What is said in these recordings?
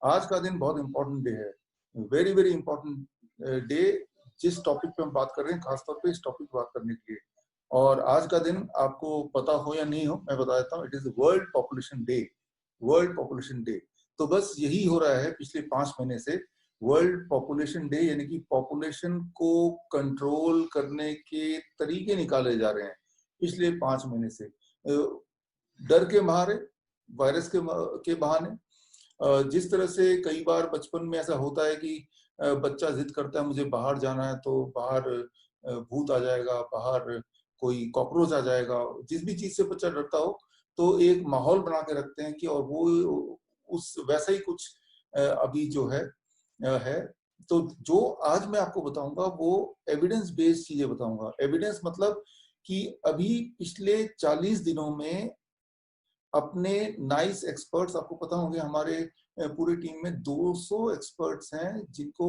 आज का दिन बहुत इंपॉर्टेंट डे है, वेरी वेरी इंपॉर्टेंट डे। जिस टॉपिक पे हम बात कर रहे हैं, खासतौर पे इस टॉपिक पे बात करने के लिए, और आज का दिन आपको पता हो या नहीं हो, मैं बता देता हूँ, it is world population day. World population day, तो बस यही हो रहा है पिछले 5 महीने से, वर्ल्ड पॉपुलेशन डे, यानी कि पॉपुलेशन को कंट्रोल करने के तरीके निकाले जा रहे हैं पिछले 5 महीने से। डर के मारे, वायरस के बहाने, जिस तरह से कई बार बचपन में ऐसा होता है कि बच्चा जिद करता है मुझे बाहर जाना है, तो बाहर भूत आ जाएगा, बाहर कोई कॉकरोच आ जाएगा, जिस भी चीज से बच्चा डरता हो, तो एक माहौल बना के रखते हैं कि, और वो उस वैसा ही कुछ अभी जो है। तो जो आज मैं आपको बताऊंगा वो एविडेंस बेस्ड चीजें बताऊंगा। एविडेंस मतलब कि अभी पिछले 40 दिनों में अपने नाइस एक्सपर्ट्स, आपको पता होंगे हमारे पूरी टीम में 200 एक्सपर्ट्स हैं जिनको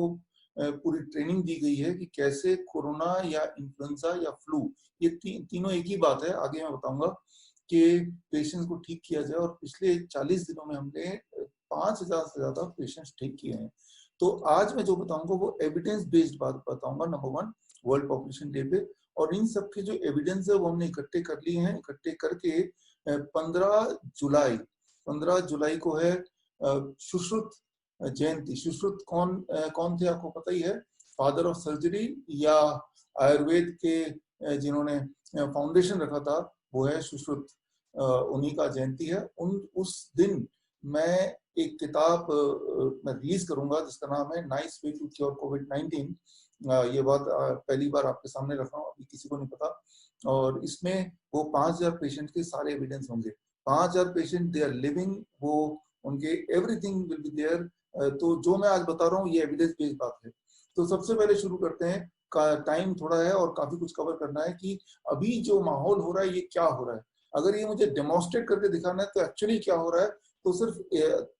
पूरी ट्रेनिंग दी गई है कि कैसे कोरोना या इन्फ्लुएंजा या फ्लू, ये तीनों एक ही बात है, आगे मैं बताऊंगा, कि पेशेंट्स को ठीक किया जाए। और पिछले 40 दिनों में हमने 5000 से ज्यादा पेशेंट्स ठीक किए हैं। तो आज मैं जो बताऊंगा वो एविडेंस बेस्ड बात बताऊंगा, नंबर 1 वर्ल्ड पॉपुलेशन डे पे। और इन सब के जो एविडेंस है वो हमने इकट्ठे कर लिए हैं। इकट्ठे करके 15 जुलाई को है सुश्रुत जयंती। सुश्रुत कौन थे आपको पता ही है, फादर ऑफ सर्जरी या आयुर्वेद के जिन्होंने फाउंडेशन रखा था, वो है सुश्रुत, उन्हीं का जयंती है। उस दिन मैं एक किताब मैं रिलीज करूंगा जिसका नाम है नाइस वे टू क्योर कोविड-19। ये बात पहली बार आपके सामने रख रहा हूँ, अभी किसी को नहीं पता। और इसमें वो 5000 पेशेंट के सारे एविडेंस होंगे। 5000 पेशेंट दे आर लिविंग, वो उनके एवरीथिंग विल बी देयर। तो जो मैं आज बता रहा हूँ ये एविडेंस बेस्ड बात है। तो सबसे पहले शुरू करते हैं, टाइम थोड़ा है और काफी कुछ कवर करना है कि अभी जो माहौल हो रहा है ये क्या हो रहा है। अगर ये मुझे डेमोन्स्ट्रेट करके दिखाना है तो एक्चुअली क्या हो रहा है, तो सिर्फ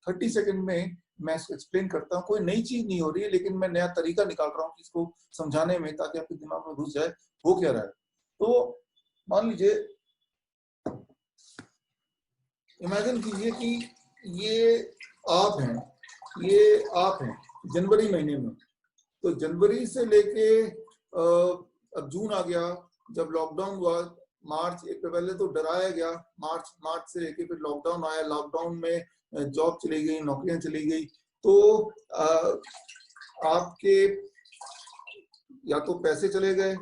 30 सेकेंड में मैं एक्सप्लेन करता हूँ। कोई नई चीज नहीं हो रही है, लेकिन मैं नया तरीका निकाल रहा हूँ इसको समझाने में, ताकि आपके दिमाग में घुस जाए वो क्या रहा है। तो मान लीजिए, इमेजिन कीजिए कि ये आप हैं जनवरी महीने में। तो जनवरी से लेके अब जून आ गया, जब लॉकडाउन हुआ, मार्च एक पहले तो डराया गया, मार्च से लेके फिर लॉकडाउन आया। लॉकडाउन में जॉब चली गई, नौकरियां चली गई, तो आपके या तो पैसे चले गए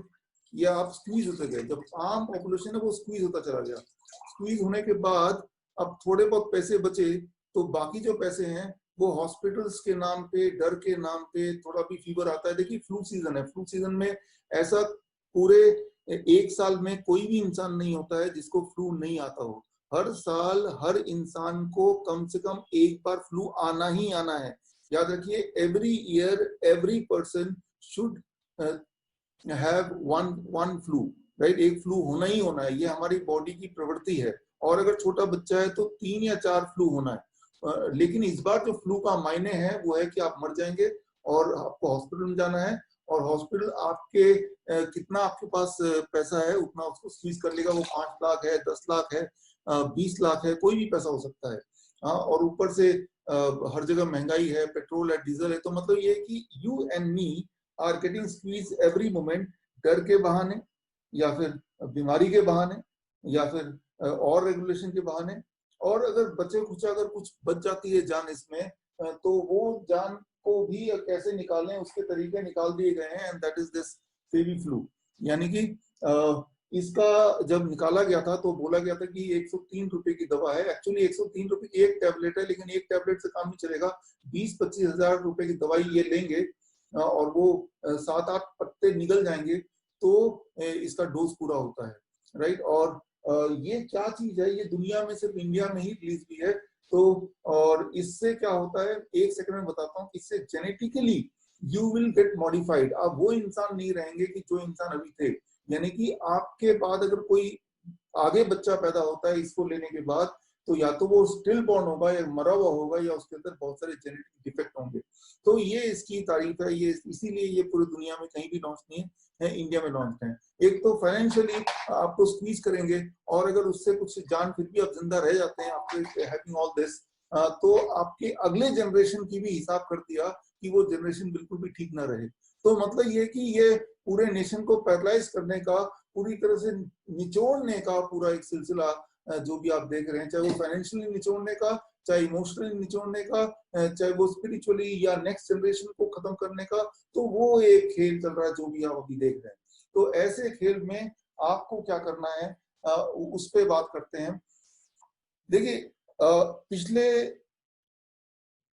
या आप स्क्वीज होते गए। जब आम पॉपुलेशन है वो स्क्वीज होता चला गया। स्क्वीज होने के बाद अब थोड़े बहुत पैसे बचे, तो बाकी जो पैसे हैं वो हॉस्पिटल्स के नाम पे, डर के नाम पे, थोड़ा भी फीवर आता है। देखिए फ्लू सीजन है, फ्लू सीजन में ऐसा पूरे एक साल में कोई भी इंसान नहीं होता है जिसको फ्लू नहीं आता हो। हर साल हर इंसान को कम से कम एक बार फ्लू आना ही आना है। याद रखिए, every year every person should have one flu, right. एक फ्लू होना ही होना है, ये हमारी बॉडी की प्रवृत्ति है। और अगर छोटा बच्चा है तो 3 या 4 फ्लू होना है। लेकिन इस बार जो फ्लू का मायने है वो है कि आप मर जाएंगे और आपको हॉस्पिटल में जाना है। और हॉस्पिटल आपके कितना आपके पास पैसा है उतना उसको स्क्वीज कर लेगा। वो 5 लाख है, 10 लाख है, 20 लाख है, कोई भी पैसा हो सकता है। और ऊपर से हर जगह महंगाई है, पेट्रोल है, डीजल है। तो मतलब ये है कि you and me are getting squeeze every moment, डर के बहाने या फिर बीमारी के बहाने या फिर और रेगुलेशन के बहाने। और अगर अगर कुछ बच जाती है जान इसमें, तो वो जान को भी कैसे निकालें उसके तरीके निकाल दिए गए हैं। एंड दैट इज दिस फेवी फ्लू। यानी कि इसका जब निकाला गया था तो बोला गया था कि 103 रुपए की दवा है। एक्चुअली 103 रुपए की एक टैबलेट है, लेकिन एक टैबलेट से काम नहीं चलेगा। 20-25 हजार रुपए की दवाई ये लेंगे और वो 7-8 पत्ते निकल जाएंगे तो इसका डोज पूरा होता है, राइट। और ये क्या चीज है, ये दुनिया में सिर्फ इंडिया में ही रिलीज हुई है। तो और इससे क्या होता है, एक सेकंड में बताता हूँ। इससे genetically you will get modified. आप वो इंसान नहीं रहेंगे कि जो इंसान अभी थे। यानी कि आपके बाद अगर कोई आगे बच्चा पैदा होता है इसको लेने के बाद, तो या तो वो स्टिल बॉर्न होगा या मरा हुआ होगा या उसके अंदर बहुत सारे जेनेटिक डिफेक्ट होंगे। तो ये इसकी तारीफ है। ये इसीलिए ये पूरी दुनिया में कहीं भी लॉन्च नहीं है, इंडिया में लॉन्च है। एक तो फाइनेंशियली आपको स्क्वीज करेंगे, और अगर उससे कुछ जान फिर भी आप जिंदा रह जाते हैं आफ्टर हैविंग ऑल दिस, तो आपके अगले जनरेशन की भी हिसाब कर दिया कि वो जनरेशन बिल्कुल भी ठीक ना रहे। तो मतलब ये कि ये पूरे नेशन को पैरालाइज करने का, पूरी तरह से निचोड़ने का पूरा एक सिलसिला जो भी आप देख रहे हैं, चाहे वो फाइनेंशियली निचोड़ने का, चाहे इमोशनली निचोड़ने का, चाहे वो स्पिरिचुअली या नेक्स्ट जनरेशन को खत्म करने का, तो वो एक खेल चल रहा है जो भी आप अभी देख रहे हैं। तो ऐसे खेल में आपको क्या करना है, उस पे बात करते हैं। देखिए, पिछले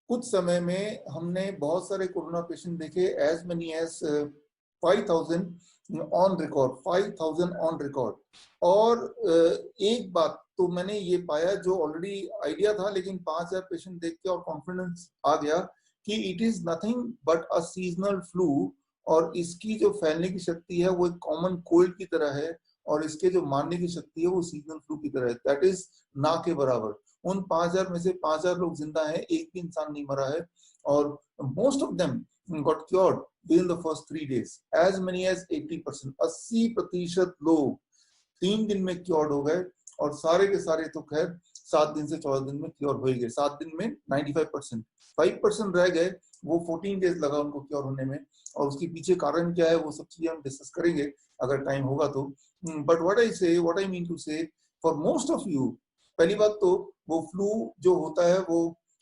कुछ समय में हमने बहुत सारे कोरोना पेशेंट देखे, as many as 5,000 on record, 5,000 on record. और एक बात तो मैंने ये पाया जो ऑलरेडी आइडिया था, लेकिन 5,000 पेशेंट देख के और कॉन्फिडेंस आ गया कि it is nothing but a seasonal flu, और इसकी जो फैलने की शक्ति है वो एक कॉमन कोल्ड की तरह है, और इसके जो मारने की शक्ति है वो सीजनल फ्लू की तरह है। दैट इज ना के बराबर। उन 5,000 में से 5,000 लोग जिंदा हैं, एक भी इंसान नहीं मरा है, और most of them got cured within the first 3 days, as many as 80%, 80% लोग 3 दिन में क्योर्ड हो गए, और सारे के सारे तो खैर 7 दिन से 14 दिन में क्योर हो ही गए। 7 दिन में 95%, 5% रह गए, वो 14 days लगा उनको क्योर होने में, और उसके पीछे कारण क्या है वो सब चीजें हम डिस्कस करेंगे अगर टाइम होगा तो। But what I mean to say, for most of you, पहली बात तो वो फ्लू जो होता है वो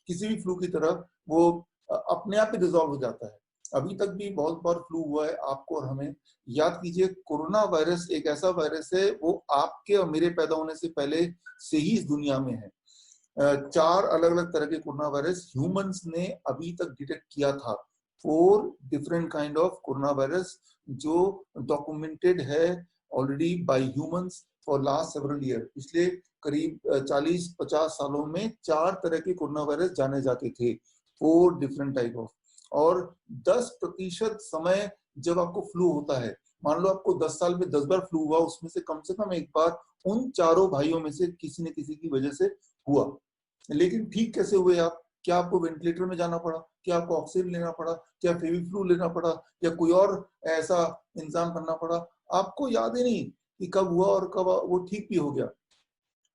किसी भी फ्लू की तरह वो अपने आप ही रिजॉल्व हो जाता है। अभी तक भी बहुत बार फ्लू हुआ है आपको और हमें। याद कीजिए, कोरोना वायरस एक ऐसा वायरस है वो आपके और मेरे पैदा होने से पहले से ही इस दुनिया में है। 4 अलग अलग तरह के कोरोना वायरस ह्यूमंस ने अभी तक डिटेक्ट किया था। 4 different kind of corona virus जो डॉक्यूमेंटेड है already bye humans for last several year. पिछले करीब 40-50 सालों में 4 तरह के कोरोना वायरस जाने जाते थे, 4 डिफरेंट टाइप ऑफ। और 10% समय जब आपको फ्लू होता है, मान लो आपको 10 साल में 10 बार फ्लू हुआ, उसमें से कम एक बार उन चारों भाइयों में से किसी न किसी की वजह से हुआ। लेकिन ठीक कैसे हुए आप? क्या आपको वेंटिलेटर में जाना पड़ा? क्या आपको ऑक्सीजन लेना पड़ा? क्या फेविफ्लू लेना पड़ा? या कोई और ऐसा इंतजाम करना पड़ा? आपको याद ही नहीं कि कब हुआ और कब वो ठीक भी हो गया।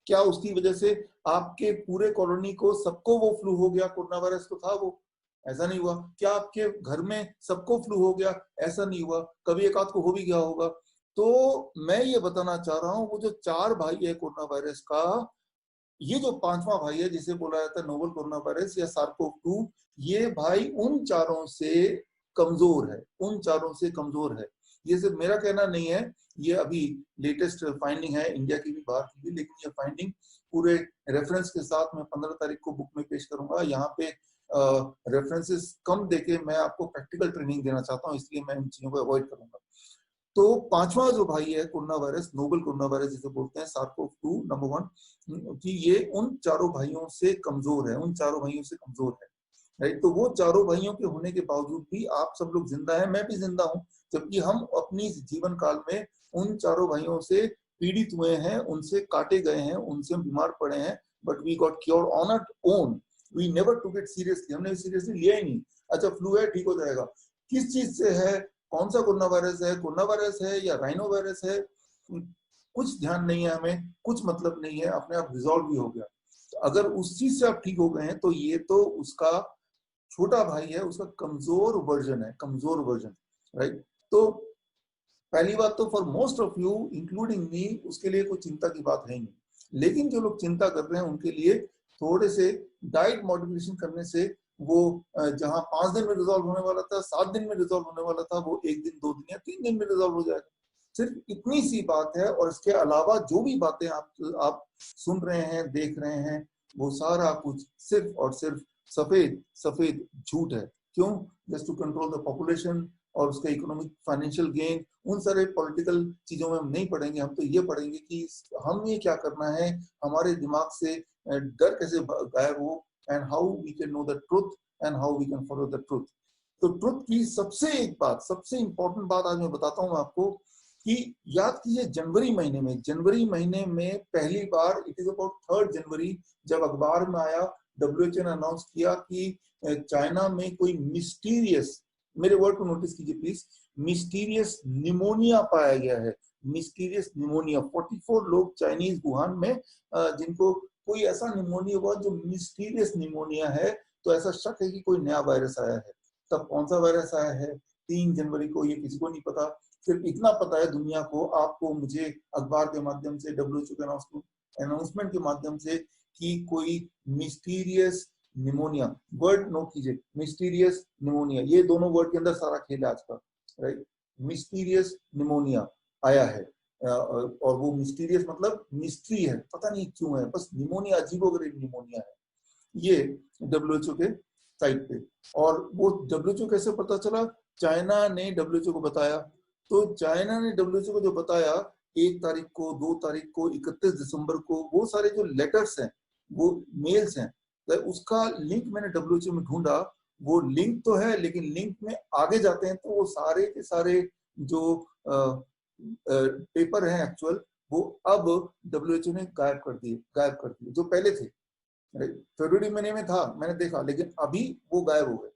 क्या उसकी वजह से आपके पूरे कॉलोनी को सबको वो फ्लू हो गया? कोरोना वायरस तो था वो, ऐसा नहीं हुआ। क्या आपके घर में सबको फ्लू हो गया? ऐसा नहीं हुआ। कभी एक आध को हो भी गया होगा। तो मैं ये बताना चाह रहा हूँ, वो जो 4 भाई है कोरोना वायरस का, ये जो 5वां भाई है जिसे बोला जाता है नोवल कोरोना वायरस या सार्कोव-2, ये भाई उन चारों से कमजोर है, उन चारों से कमजोर है। ये सिर्फ मेरा कहना नहीं है, ये अभी लेटेस्ट फाइंडिंग है, इंडिया की भी बाहर की भी, लेकिन ये फाइंडिंग पूरे रेफरेंस के साथ मैं 15 तारीख को बुक में पेश करूंगा। यहाँ पे रेफरेंसेस कम देके मैं आपको प्रैक्टिकल ट्रेनिंग देना चाहता हूँ, इसलिए मैं इन चीजों को अवॉइड करूंगा। तो 5वां जो भाई है corona virus, noble corona virus जिसे बोलते हैं, सार्कोव-2 नंबर 1, कि ये उन चारों भाइयों से कमजोर है, उन चारों भाइयों से कमजोर है, राइट। तो वो चारों भाइयों के होने के बावजूद भी आप सब लोग जिंदा हैं, मैं भी जिंदा हूं, जबकि हम अपनी जीवन काल में उन चारों भाइयों से पीड़ित हुए हैं, उनसे काटे गए हैं, उनसे हम बीमार पड़े हैं, but we got cure on our own. We never took it seriously, हमने सीरियसली लिया ही नहीं। अच्छा, फ्लू है, ठीक हो जाएगा। किस चीज से है, कौन सा कोरोना वायरस है या राइनो वायरस है, कुछ ध्यान नहीं है हमें, कुछ मतलब नहीं है, अपने आप रिजॉल्व भी हो गया। तो अगर उस चीज से आप ठीक हो गए हैं तो ये तो उसका छोटा भाई है, उसका कमजोर वर्जन है, कमजोर वर्जन, राइट। तो पहली बात तो for most of you including me उसके लिए कोई चिंता की बात है नहीं। लेकिन जो लोग चिंता कर रहे हैं उनके लिए थोड़े से डाइट मॉडिफिकेशन करने से वो जहां 5 दिन में रिजॉल्व होने वाला था, 7 दिन में रिजॉल्व होने वाला था, वो 1 दिन, 2 दिन या 3 दिन में रिजॉल्व हो जाएगा। सिर्फ इतनी सी बात है, और इसके अलावा जो भी बातें आप सुन रहे हैं, देख रहे हैं, वो सारा कुछ सिर्फ और सिर्फ सफेद सफेद झूठ है। क्यों? Just to control the population और उसका इकोनॉमिक फाइनेंशियल गेन। उन सारे पॉलिटिकल चीजों में हम नहीं पढ़ेंगे, हम तो ये पढ़ेंगे कि हमें क्या करना है, हमारे दिमाग से डर कैसे गायब हो, and how we can know the truth and how we can follow the truth. तो ट्रुथ की सबसे एक बात, सबसे इंपॉर्टेंट बात आज मैं बताता हूँ आपको, कि याद कीजिए जनवरी महीने में पहली बार, इट इज अबाउट 3 जनवरी, जब अखबार में आया, WHO ने अनाउंस किया कि चाइना में कोई मिस्टीरियस, मेरे वर्ड को नोटिस कीजिए प्लीज, मिस्टीरियस निमोनिया पाया गया है। मिस्टीरियस निमोनिया, 44 लोग चाइनीज वुहान में जिनको कोई ऐसा निमोनिया हुआ जो मिस्टीरियस निमोनिया है, तो ऐसा शक है कि कोई नया वायरस आया है। तब कौन सा वायरस आया है 3 जनवरी को, ये किसी को नहीं पता। सिर्फ इतना पता है दुनिया को, आपको, मुझे, अखबार के माध्यम से, WHO के अनाउंसमेंट के माध्यम से, कि कोई मिस्टीरियस निमोनिया, वर्ड नोट कीजिए, मिस्टीरियस निमोनिया, ये दोनों वर्ड के अंदर सारा खेल है आज का, राइट। मिस्टीरियस निमोनिया आया है, और वो मिस्टीरियस मतलब मिस्ट्री है, पता नहीं क्यों है, बस निमोनिया, अजीबोगरीब निमोनिया है, ये WHO के साइट पे। और वो WHO कैसे पता चला? चाइना ने WHO को बताया। तो चाइना ने WHO को जो बताया 1 तारीख को, 2 तारीख को, 31 दिसंबर को, वो सारे जो लेटर्स हैं, वो मेल्स हैं, तो उसका लिंक मैंने WHO में ढूंढा। वो लिंक तो है, लेकिन लिंक में आगे जाते हैं तो वो सारे के सारे जो पेपर हैं एक्चुअल, वो अब WHO ने गायब कर दिए जो पहले थे। फरवरी महीने में था, मैंने देखा, लेकिन अभी वो गायब हो गए।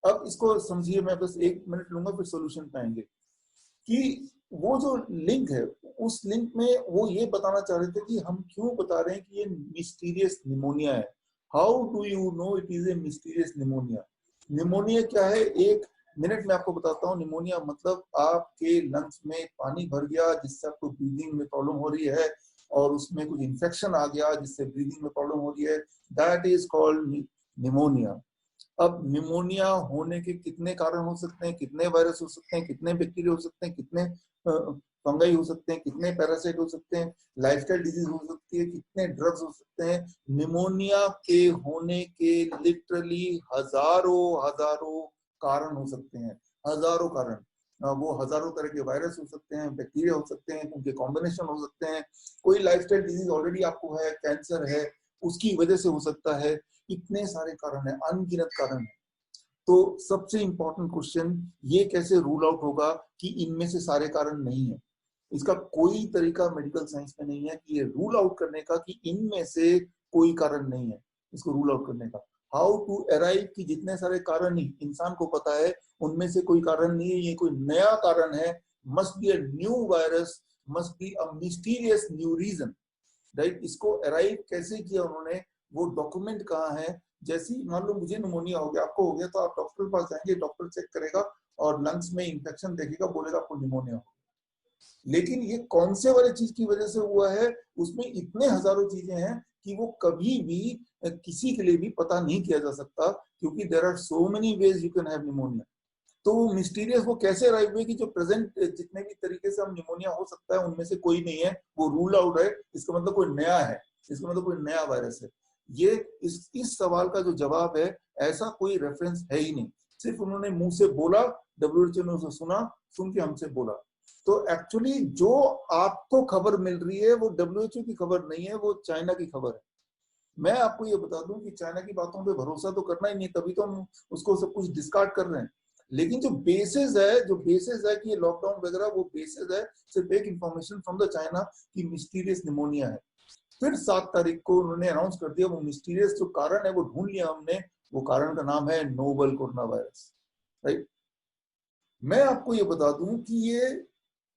अब इसको समझिए, मैं बस 1 मिनट लूंगा, फिर सॉल्यूशन पे आएंगे। कि वो जो लिंक है, उस लिंक में वो ये बताना चाह रहे थे कि हम क्यों बता रहे हैं कि ये मिस्टीरियस निमोनिया है। How do you know it is a mysterious pneumonia? Pneumonia क्या है, 1 मिनट में आपको बताता हूँ। निमोनिया मतलब आपके लंग्स में पानी भर गया, जिससे आपको ब्रीदिंग में प्रॉब्लम हो रही है, और उसमें कुछ इन्फेक्शन आ गया जिससे ब्रीदिंग में प्रॉब्लम हो रही है, दैट इज कॉल्ड निमोनिया। अब निमोनिया होने के कितने कारण हो सकते हैं, कितने वायरस हो सकते हैं, कितने बैक्टीरिया हो सकते हैं, कितने फंगाई हो सकते हैं, कितने पैरासाइट हो सकते हैं, लाइफस्टाइल डिजीज हो सकती है, कितने ड्रग्स हो सकते हैं। निमोनिया के होने के लिटरली हजारों कारण हो सकते हैं, हजारों कारण। वो हजारों तरह के वायरस हो सकते हैं, बैक्टीरिया हो सकते हैं, उनके कॉम्बिनेशन हो सकते हैं। कोई लाइफस्टाइल डिजीज ऑलरेडी आपको है, कैंसर है, उसकी वजह से हो सकता है। इतने सारे कारण है, अनगिनत कारण है। तो सबसे इंपॉर्टेंट क्वेश्चन ये कैसे रूल आउट होगा कि इनमें से सारे कारण नहीं है? इसका कोई तरीका मेडिकल साइंस में नहीं है कि ये रूल आउट करने का कि इनमें से कोई कारण नहीं है, इसको रूल आउट करने का। हाउ टू अराइव कि जितने सारे कारण नहीं इंसान को पता है, उनमें से कोई कारण नहीं है, ये कोई नया कारण है, must be a new virus, must be a mysterious new reason, right. इसको अराइव कैसे किया उन्होंने, वो डॉक्यूमेंट कहाँ है? जैसे मान लो मुझे निमोनिया हो गया, आपको हो गया, तो आप डॉक्टर के पास जाएंगे, डॉक्टर चेक करेगा और लंग्स में इंफेक्शन देखेगा, बोलेगा आपको निमोनिया हो। लेकिन ये कौन से वाले चीज की वजह से हुआ है, उसमें इतने हजारों चीजें हैं कि वो कभी भी किसी के लिए भी पता नहीं किया जा सकता, क्योंकि there are so many ways you can have pneumonia. तो मिस्टीरियस वो कैसे अराइव हुए कि जो प्रेजेंट जितने भी तरीके से हम निमोनिया हो सकता है उनमें से कोई नहीं है, वो रूल आउट है, इसका मतलब कोई नया है, इसका मतलब कोई नया वायरस है। ये इस सवाल का जो जवाब है, ऐसा कोई रेफरेंस है ही नहीं, सिर्फ उन्होंने मुंह से बोला, WHO ने उसे सुना, सुन के हमसे बोला। तो एक्चुअली जो आपको खबर मिल रही है वो WHO की खबर नहीं है, वो चाइना की खबर है। मैं आपको ये बता दूं कि चाइना की बातों पे भरोसा तो करना ही नहीं, तभी तो हम उसको सब कुछ डिस्कार्ड कर रहे हैं। लेकिन जो बेसिस है कि ये लॉकडाउन वगैरह, वो बेसिस है सिर्फ एक इंफॉर्मेशन फ्रॉम द चाइना कि मिस्टीरियस निमोनिया है। फिर 7 तारीख को उन्होंने अनाउंस कर दिया, वो मिस्टीरियस जो कारण है वो ढूंढ लिया हमने, वो कारण का नाम है नोवल कोरोना वायरस, राइट। मैं आपको ये बता दूं कि ये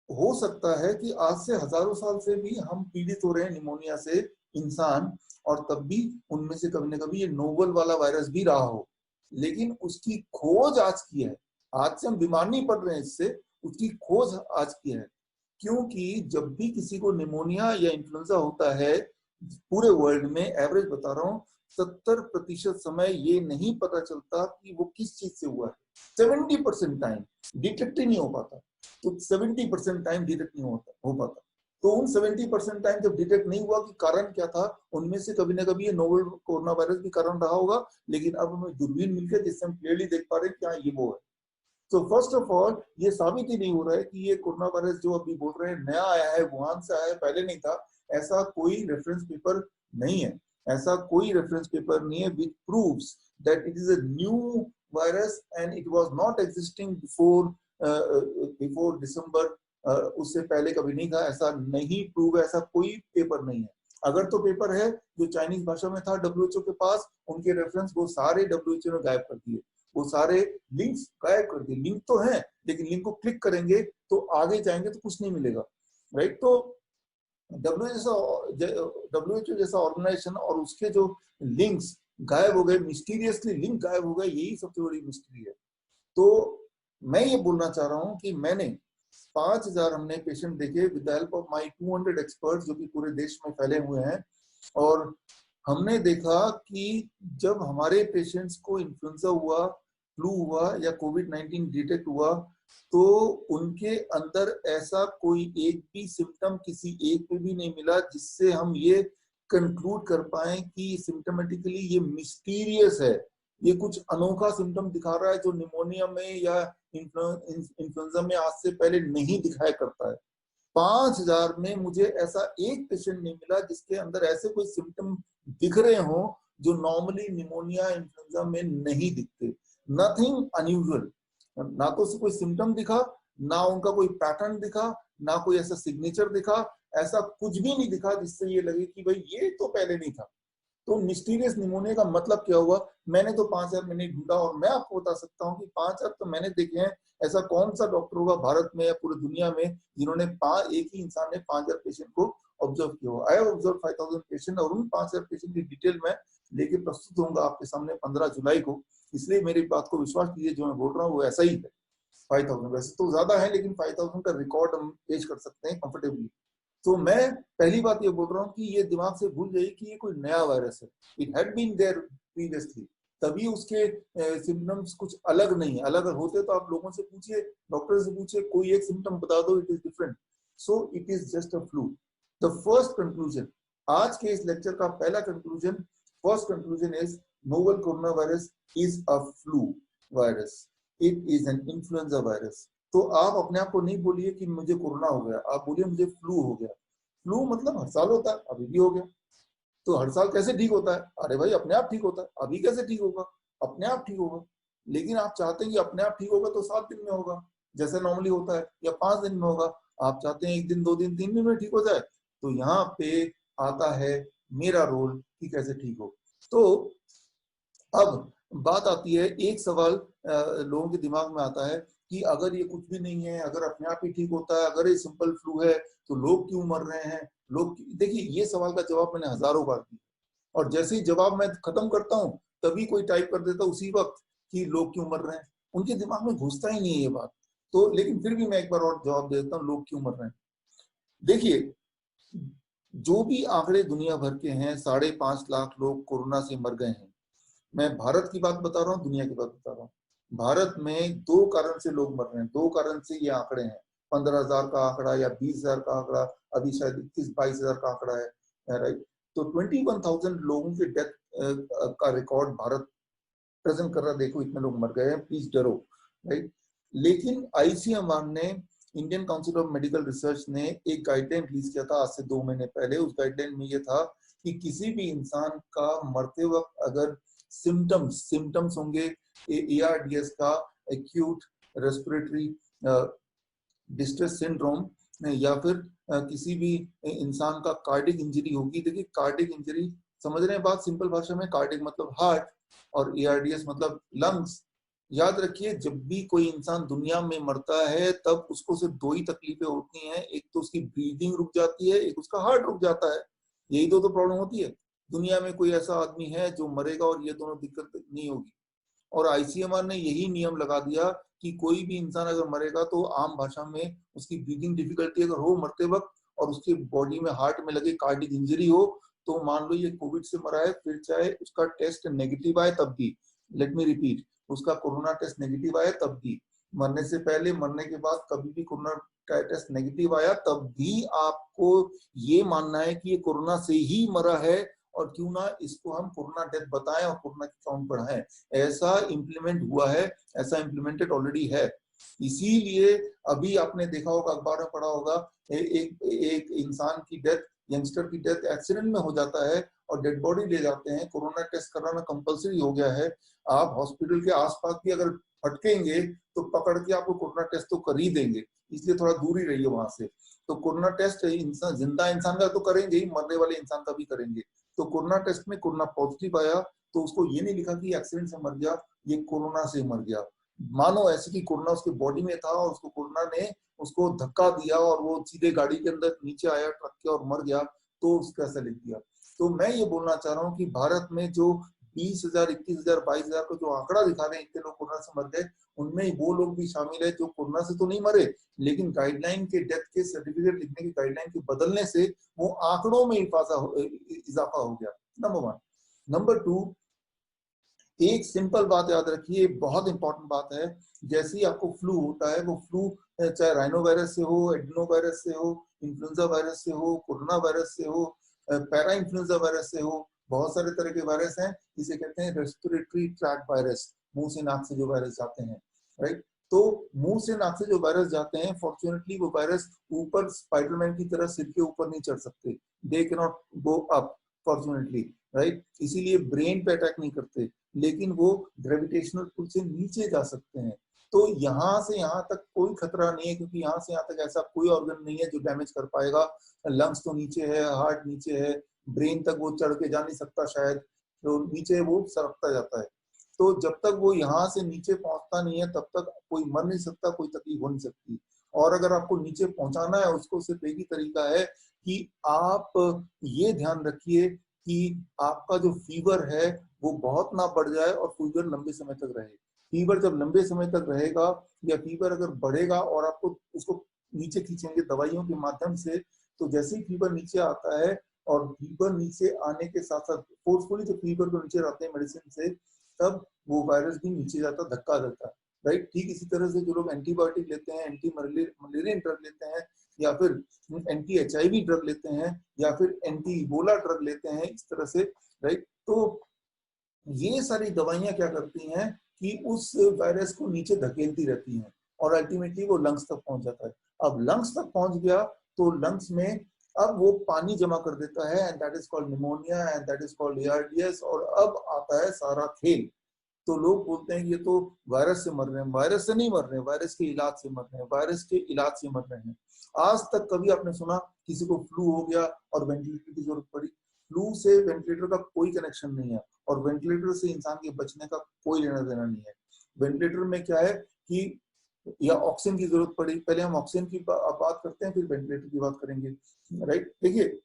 हो सकता है कि आज से हजारों साल से भी हम पीड़ित हो रहे हैं निमोनिया से, इंसान, और तब भी उनमें से कभी ना कभी ये नोवल वाला वायरस भी रहा हो, लेकिन उसकी खोज आज की है। आज से हम बीमार नहीं पड़ रहे हैं इससे, उसकी खोज आज की है। क्योंकि जब भी किसी को निमोनिया या इन्फ्लुएंजा होता है, पूरे वर्ल्ड में एवरेज बता रहा हूँ, 70% समय ये नहीं पता चलता कि वो किस चीज से हुआ है। 70% टाइम डिटेक्ट ही नहीं हो पाता, तो 70% टाइम डिटेक्ट नहीं हो पाता। तो उन 70% टाइम जब डिटेक्ट नहीं हुआ कि कारण क्या था, उनमें से कभी ना कभी ये नोवल कोरोना वायरस भी कारण रहा होगा। लेकिन अब हमें दूरबीन मिल गया जिससे हम क्लियरली देख पा रहे हैं क्या ये वो है। तो फर्स्ट ऑफ ऑल ये साबित ही नहीं हो रहा है कि ये कोरोना वायरस जो अभी बोल रहे हैं नया आया है, वुहान से आया है, पहले नहीं था। ऐसा कोई रेफरेंस पेपर नहीं है, ऐसा कोई रेफरेंस पेपर नहीं है which proves that it is a new virus and it was not existing before December. उससे पहले कभी नहीं था, ऐसा नहीं प्रूव है, ऐसा कोई पेपर नहीं है। अगर तो पेपर है जो चाइनीज भाषा में था WHO के पास, उनके रेफरेंस वो सारे WHO ने गायब कर दिए, वो सारे लिंक्स गायब कर दिए। लिंक तो है, लेकिन लिंक को क्लिक करेंगे तो आगे जाएंगे तो कुछ नहीं मिलेगा, राइट। तो डब्ल्यूएचओ जैसा ऑर्गेनाइजेशन और उसके जो लिंक्स गायब हो गए, मिस्टीरियसली लिंक गायब हो गए, यही सबसे बड़ी मिस्ट्री है। तो मैं ये बोलना चाह रहा हूँ कि मैंने 5000 हमने पेशेंट देखे with the help of my 200 experts जो कि पूरे देश में फैले हुए हैं, और हमने देखा कि जब हमारे पेशेंट्स को इन्फ्लुएंजा हुआ, फ्लू हुआ या कोविड-19 डिटेक्ट हुआ, तो उनके अंदर ऐसा कोई एक भी सिम्टम किसी एक पे भी नहीं मिला जिससे हम ये कंक्लूड कर पाए कि सिम्टोमेटिकली ये मिस्टीरियस है, ये कुछ अनोखा सिम्टम दिखा रहा है जो निमोनिया में या इन्फ्लुएंजा में आज से पहले नहीं दिखाया करता है। 5000 में मुझे ऐसा एक पेशेंट नहीं मिला जिसके अंदर ऐसे कोई सिम्टम दिख रहे हो जो नॉर्मली निमोनिया इन्फ्लुएंजा में नहीं दिखते। नथिंग अनयूजुअल, ना तो कोई सिम्टम दिखा, ना उनका कोई पैटर्न दिखा, ना कोई ऐसा सिग्नेचर दिखा, ऐसा कुछ भी नहीं दिखा जिससे ये लगे कि भाई ये तो पहले नहीं था। तो मिस्टीरियस निमोनिया का मतलब क्या हुआ? मैंने तो 5000 में नहीं ढूंढा, और मैं आपको बता सकता हूँ कि 5000 तो मैंने देखे हैं। ऐसा कौन सा डॉक्टर होगा भारत में या पूरी दुनिया में जिन्होंने एक ही इंसान ने 5000 पेशेंट को ऑब्जर्व किया हो? आई हैव ऑब्जर्व 5000 पेशेंट, और उन 5000 पेशेंट की डिटेल में लेके प्रस्तुत होऊंगा आपके सामने 15 जुलाई को। इसलिए मेरी बात को विश्वास कीजिए, जो मैं बोल रहा हूँ वो ऐसा ही है। 5000 वैसे तो ज्यादा है, लेकिन 5000 का रिकॉर्ड हम पेश कर सकते हैं कंफर्टेबली। तो मैं पहली बात ये बोल रहा हूँ कि ये दिमाग से भूल जाइए कि ये कोई नया वायरस है। It had been there previously, तभी उसके सिम्टम्स कुछ अलग नहीं है। अलग होते तो आप लोगों से पूछिए, डॉक्टर से पूछिए, कोई एक सिम्टम बता दो, it is different. So it is just a flu. The first conclusion, आज के इस लेक्चर का पहला conclusion, first conclusion is novel corona virus is a flu virus, it is an influenza virus. तो आप अपने आप को नहीं बोलिए कि मुझे कोरोना हो गया, आप बोलिए मुझे फ्लू हो गया। फ्लू मतलब हर साल होता है, अभी भी हो गया। तो हर साल कैसे ठीक होता है? अरे भाई अपने आप ठीक होता है, अभी कैसे ठीक होगा? अपने आप ठीक होगा। लेकिन आप चाहते हैं कि अपने आप ठीक होगा तो 7 दिन में होगा जैसे नॉर्मली होता है, या 5 दिन में होगा। आप चाहते हैं 1 दिन, 2 दिन, 3 दिन में ठीक हो जाए। तो यहाँ पे आता है मेरा रोल कि कैसे ठीक हो। तो अब बात आती है, एक सवाल लोगों के दिमाग में आता है कि अगर ये कुछ भी नहीं है, अगर अपने आप ही ठीक होता है, अगर ये सिंपल फ्लू है, तो लोग क्यों मर रहे हैं? देखिए, ये सवाल का जवाब मैंने हजारों बार दिया, और जैसे ही जवाब मैं खत्म करता हूँ तभी कोई टाइप कर देता उसी वक्त कि लोग क्यों मर रहे हैं। उनके दिमाग में घुसता ही नहीं है ये बात। तो लेकिन फिर भी मैं एक बार और जवाब दे देता हूँ, लोग क्यों मर रहे हैं। देखिए, जो भी आंकड़े दुनिया भर के हैं, 5.5 लाख लोग कोरोना से मर गए हैं। मैं भारत की बात बता रहा हूँ, दुनिया की बात बता रहा हूँ। भारत में 2 कारण से लोग मर रहे हैं, 2 कारण से ये आंकड़े हैं। 15,000 का आंकड़ा या 20,000 का आंकड़ा, अभी शायद 21-22,000 का आंकड़ा है, राइट। तो 21,000 लोगों के डेथ का रिकॉर्ड भारत प्रेजेंट कर रहा है। देखो इतने लोग मर गए हैं, प्लीज डरो, राइट। लेकिन आईसीएमआर ने, Indian council of medical research ने एक गाइडलाइन रिलीज किया था आज से 2 महीने पहले। उस गाइडलाइन में ये था कि किसी भी इंसान का मरते वक्त अगर सिम्टम्स होंगे एआरडीएस का, एक्यूट रेस्पिरेटरी डिस्ट्रेस सिंड्रोम, या फिर किसी भी इंसान का कार्डिक इंजरी होगी। देखिए, कार्डिक इंजरी समझ रहे हैं बात, सिंपल भाषा में, कार्डिक मतलब हार्ट और एआरडीएस मतलब लंग्स। याद रखिए, जब भी कोई इंसान दुनिया में मरता है तब उसको सिर्फ 2 ही तकलीफें होती हैं, एक तो उसकी ब्रीदिंग रुक जाती है, एक उसका हार्ट रुक जाता है। यही 2 तो प्रॉब्लम होती है। दुनिया में कोई ऐसा आदमी है जो मरेगा और ये दोनों दिक्कत नहीं होगी। और आईसीएमआर ने यही नियम लगा दिया कि कोई भी इंसान अगर मरेगा तो आम भाषा में उसकी ब्रीदिंग डिफिकल्टी अगर हो मरते वक्त, और उसके बॉडी में, हार्ट में लगे कार्डिक इंजरी हो, तो मान लो ये कोविड से मरा है, फिर चाहे उसका टेस्ट नेगेटिव आए तब भी, लेट मी रिपीट, उसका कोरोना टेस्ट नेगेटिव आया तब भी, मरने से पहले, मरने के बाद, कभी भी कोरोना का टेस्ट नेगेटिव आया तब भी आपको ये मानना है कि ये कोरोना से ही मरा है, और क्यों ना इसको हम कोरोना डेथ बताएं और कोरोना की काउंट बढ़ाएं। ऐसा इंप्लीमेंट हुआ है, ऐसा इंप्लीमेंटेड ऑलरेडी है। इसीलिए अभी आपने देखा होगा, अखबार में पढ़ा होगा, एक इंसान की डेथ, यंगस्टर की डेथ एक्सीडेंट में हो जाता है और डेड बॉडी ले जाते हैं, कोरोना टेस्ट कराना कंपलसरी हो गया है। आप हॉस्पिटल के आसपास भी अगर भटकेंगे तो पकड़ के आपको कोरोना टेस्ट तो कर ही देंगे, इसलिए थोड़ा दूर ही रहिए वहां से। तो कोरोना टेस्ट इंसान, जिंदा इंसान का तो करेंगे ही, मरने वाले इंसान का भी करेंगे। तो कोरोना टेस्ट में कोरोना पॉजिटिव आया तो उसको ये नहीं लिखा कि एक्सीडेंट से मर गया, ये कोरोना से मर गया। मानो ऐसे कि कोरोना उसके बॉडी में था और उसको कोरोना ने उसको धक्का दिया और वो सीधे गाड़ी के अंदर नीचे आया ट्रक के और मर गया, तो उसका ऐसा लिख दिया। तो मैं ये बोलना चाह रहा हूँ कि भारत में जो 20,000, 21,000, 22,000 को जो आंकड़ा दिखा रहे हैं इतने लोग कोरोना से मर गए, उनमें वो लोग भी शामिल है जो कोरोना से तो नहीं मरे, लेकिन गाइडलाइन के डेथ के सर्टिफिकेट लिखने की गाइडलाइन के बदलने से वो आंकड़ों में इजाफा हो गया। नंबर 1। नंबर 2, एक सिंपल बात याद रखिए, बहुत इंपॉर्टेंट बात है। जैसे ही आपको फ्लू होता है, वो फ्लू चाहे राइनो वायरस से हो, एडिनो वायरस से हो, इन्फ्लुएंजा वायरस से हो, कोरोना वायरस से हो, पैरा इन्फ्लुएंजा वायरस से हो, बहुत सारे तरह के वायरस हैं, इसे कहते हैं रेस्पिरेटरी ट्रैक्ट वायरस, मुंह से नाक से जो वायरस जाते हैं, राइट। तो मुंह से नाक से जो वायरस जाते हैं, फॉर्चुनेटली वो वायरस ऊपर स्पाइडरमैन की तरह सिर के ऊपर नहीं चढ़ सकते, they can not go up fortunately, right. इसीलिए ब्रेन पे अटैक नहीं करते, लेकिन वो ग्रेविटेशनल पुल से नीचे जा सकते हैं। तो यहाँ से यहाँ तक कोई खतरा नहीं है, क्योंकि यहाँ से यहाँ तक ऐसा कोई ऑर्गन नहीं है जो डैमेज कर पाएगा। लंग्स तो नीचे है, हार्ट नीचे है, ब्रेन तक वो चढ़ के जा नहीं सकता शायद, तो नीचे वो सरकता जाता है। तो जब तक वो यहाँ से नीचे पहुंचता नहीं है, तब तक कोई मर नहीं सकता, कोई तकलीफ हो नहीं सकती। और अगर आपको नीचे पहुंचाना है उसको, सिर्फ एक ही तरीका है कि आप ये ध्यान रखिए कि आपका जो फीवर है वो बहुत ना बढ़ जाए और फीवर लंबे समय तक रहे। फीवर जब लंबे समय तक रहेगा, या फीवर अगर बढ़ेगा और आपको उसको नीचे खींचेंगे दवाइयों के माध्यम से, तो जैसे ही फीवर नीचे आता है, और फीवर नीचे आने के साथ साथ फोर्सफुली जब फीवर को नीचे लाते हैं मेडिसिन से, तब वो वायरस भी नीचे जाता, धक्का देता है, राइट। ठीक इसी तरह से जो लोग एंटीबायोटिक लेते हैं, एंटी मलेरियन ड्रग लेते हैं, या फिर एंटी HIV ड्रग लेते हैं, या फिर एंटी इबोला ड्रग लेते हैं, इस तरह से, राइट। तो ये सारी दवाइयां क्या करती हैं कि उस वायरस को नीचे धकेलती रहती हैं, और अल्टीमेटली वो लंग्स तक पहुंच जाता है। अब लंग्स तक पहुंच गया तो लंग्स में अब वो पानी जमा कर देता है, and that is called pneumonia, and that is called ARDS, और अब आता है सारा खेल। तो लोग बोलते हैं ये तो वायरस से मर रहे हैं, वायरस से नहीं मर रहे हैं, वायरस के इलाज से मर रहे हैं, वायरस के इलाज से मर रहे हैं। आज तक कभी आपने सुना किसी को फ्लू हो गया और वेंटिलेटर की जरूरत पड़ी? फ्लू से वेंटिलेटर का कोई कनेक्शन नहीं है, और वेंटिलेटर से इंसान के बचने का कोई लेना देना नहीं है। वेंटिलेटर में क्या है कि या ऑक्सीजन की जरूरत पड़ी, पहले हम ऑक्सीजन की बात करते हैं, फिर वेंटिलेटर की बात करेंगे, राइट। देखिए,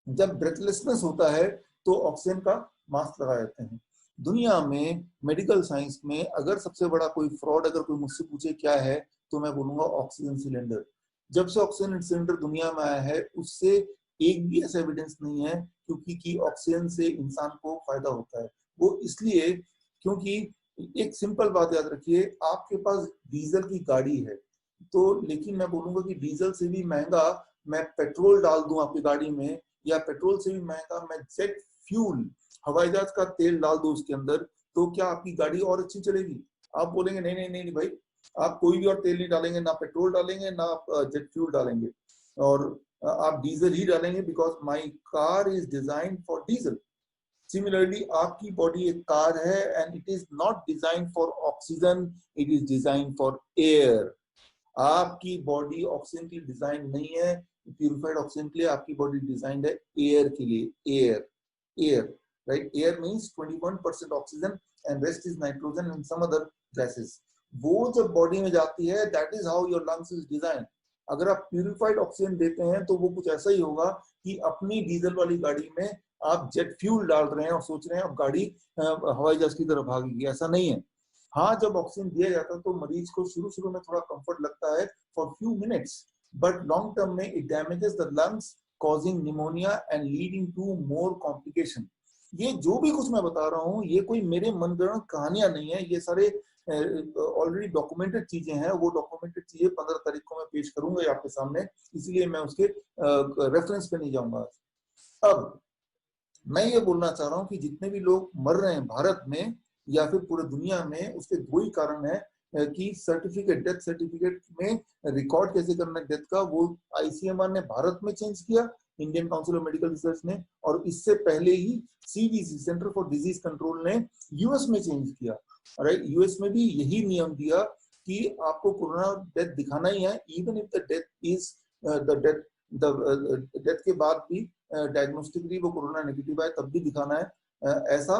जब ब्रेथलेसनेस होता है तो ऑक्सीजन का मास्क लगाए जाते हैं। दुनिया में मेडिकल साइंस में अगर सबसे बड़ा कोई फ्रॉड अगर कोई मुझसे पूछे क्या है, तो मैं बोलूंगा ऑक्सीजन सिलेंडर। जब से ऑक्सीजन सिलेंडर दुनिया में आया है, उससे एक भी ऐसा एविडेंस नहीं है क्योंकि कि ऑक्सीजन से इंसान को फायदा होता है। वो इसलिए क्योंकि एक सिंपल बात याद रखिए, आपके पास डीजल की गाड़ी है, तो लेकिन मैं बोलूंगा कि डीजल से भी महंगा मैं पेट्रोल डाल दूं आपकी गाड़ी में, या पेट्रोल से भी महंगा मैं जेट फ्यूल हवाई जहाज का तेल डाल दो उसके अंदर, तो क्या आपकी गाड़ी और अच्छी चलेगी? आप बोलेंगे नहीं नहीं नहीं नहीं भाई, आप कोई भी और तेल नहीं डालेंगे, ना पेट्रोल डालेंगे, ना आप जेट फ्यूल डालेंगे, और आप डीजल ही डालेंगे, because my car is design for diesel. Similarly आपकी बॉडी एक कार है, and it is not design for oxygen, it is design for air. आपकी बॉडी ऑक्सीजन की डिजाइन नहीं है, प्यूरिफाइड ऑक्सीजन के लिए आपकी बॉडी डिजाइंड है एयर के लिए। Air, air, right. Air means 21% oxygen and rest is nitrogen and some other gases. वो जब बॉडी में जाती है, that is how your lungs is design. अगर आप प्यूरिफाइड ऑक्सीजन देते हैं तो वो कुछ ऐसा ही होगा कि अपनी डीजल वाली गाड़ी में आप जेट फ्यूल डाल रहे हैं और सोच रहे हैं अब गाड़ी हवाई जहाज की तरफ भागेगी, ऐसा नहीं है। हाँ, जब ऑक्सीजन दिया जाता है तो मरीज को शुरू शुरू में थोड़ा कंफर्ट लगता है for few minutes, but long term में it damages the lungs, causing pneumonia and leading to more complication. ये जो भी कुछ मैं बता रहा हूँ, ये कोई मेरे मनगढ़ंत कहानियां नहीं है, ये सारे ऑलरेडी डॉक्यूमेंटेड चीजें हैं। वो डॉक्यूमेंटेड चीजें 15 तारीख को मैं पेश करूंगा आपके सामने, इसलिए मैं उसके रेफरेंस पे नहीं जाऊंगा। अब मैं ये बोलना चाह रहा हूँ कि जितने भी लोग मर रहे हैं भारत में या फिर पूरे दुनिया में, उसके दो ही कारण है कि सर्टिफिकेट, डेथ सर्टिफिकेट में रिकॉर्ड कैसे करना है डेथ का, वो ICMR ने भारत में चेंज किया, Indian council of medical research ने, और इससे पहले ही CDC, centre for disease control ने US में चेंज किया, राइट। US में भी यही नियम दिया कि आपको कोरोना डेथ दिखाना ही है, even if the death is the death के बाद भी डायग्नोस्टिकली वो कोरोना नेगेटिव आए तब भी दिखाना है। ऐसा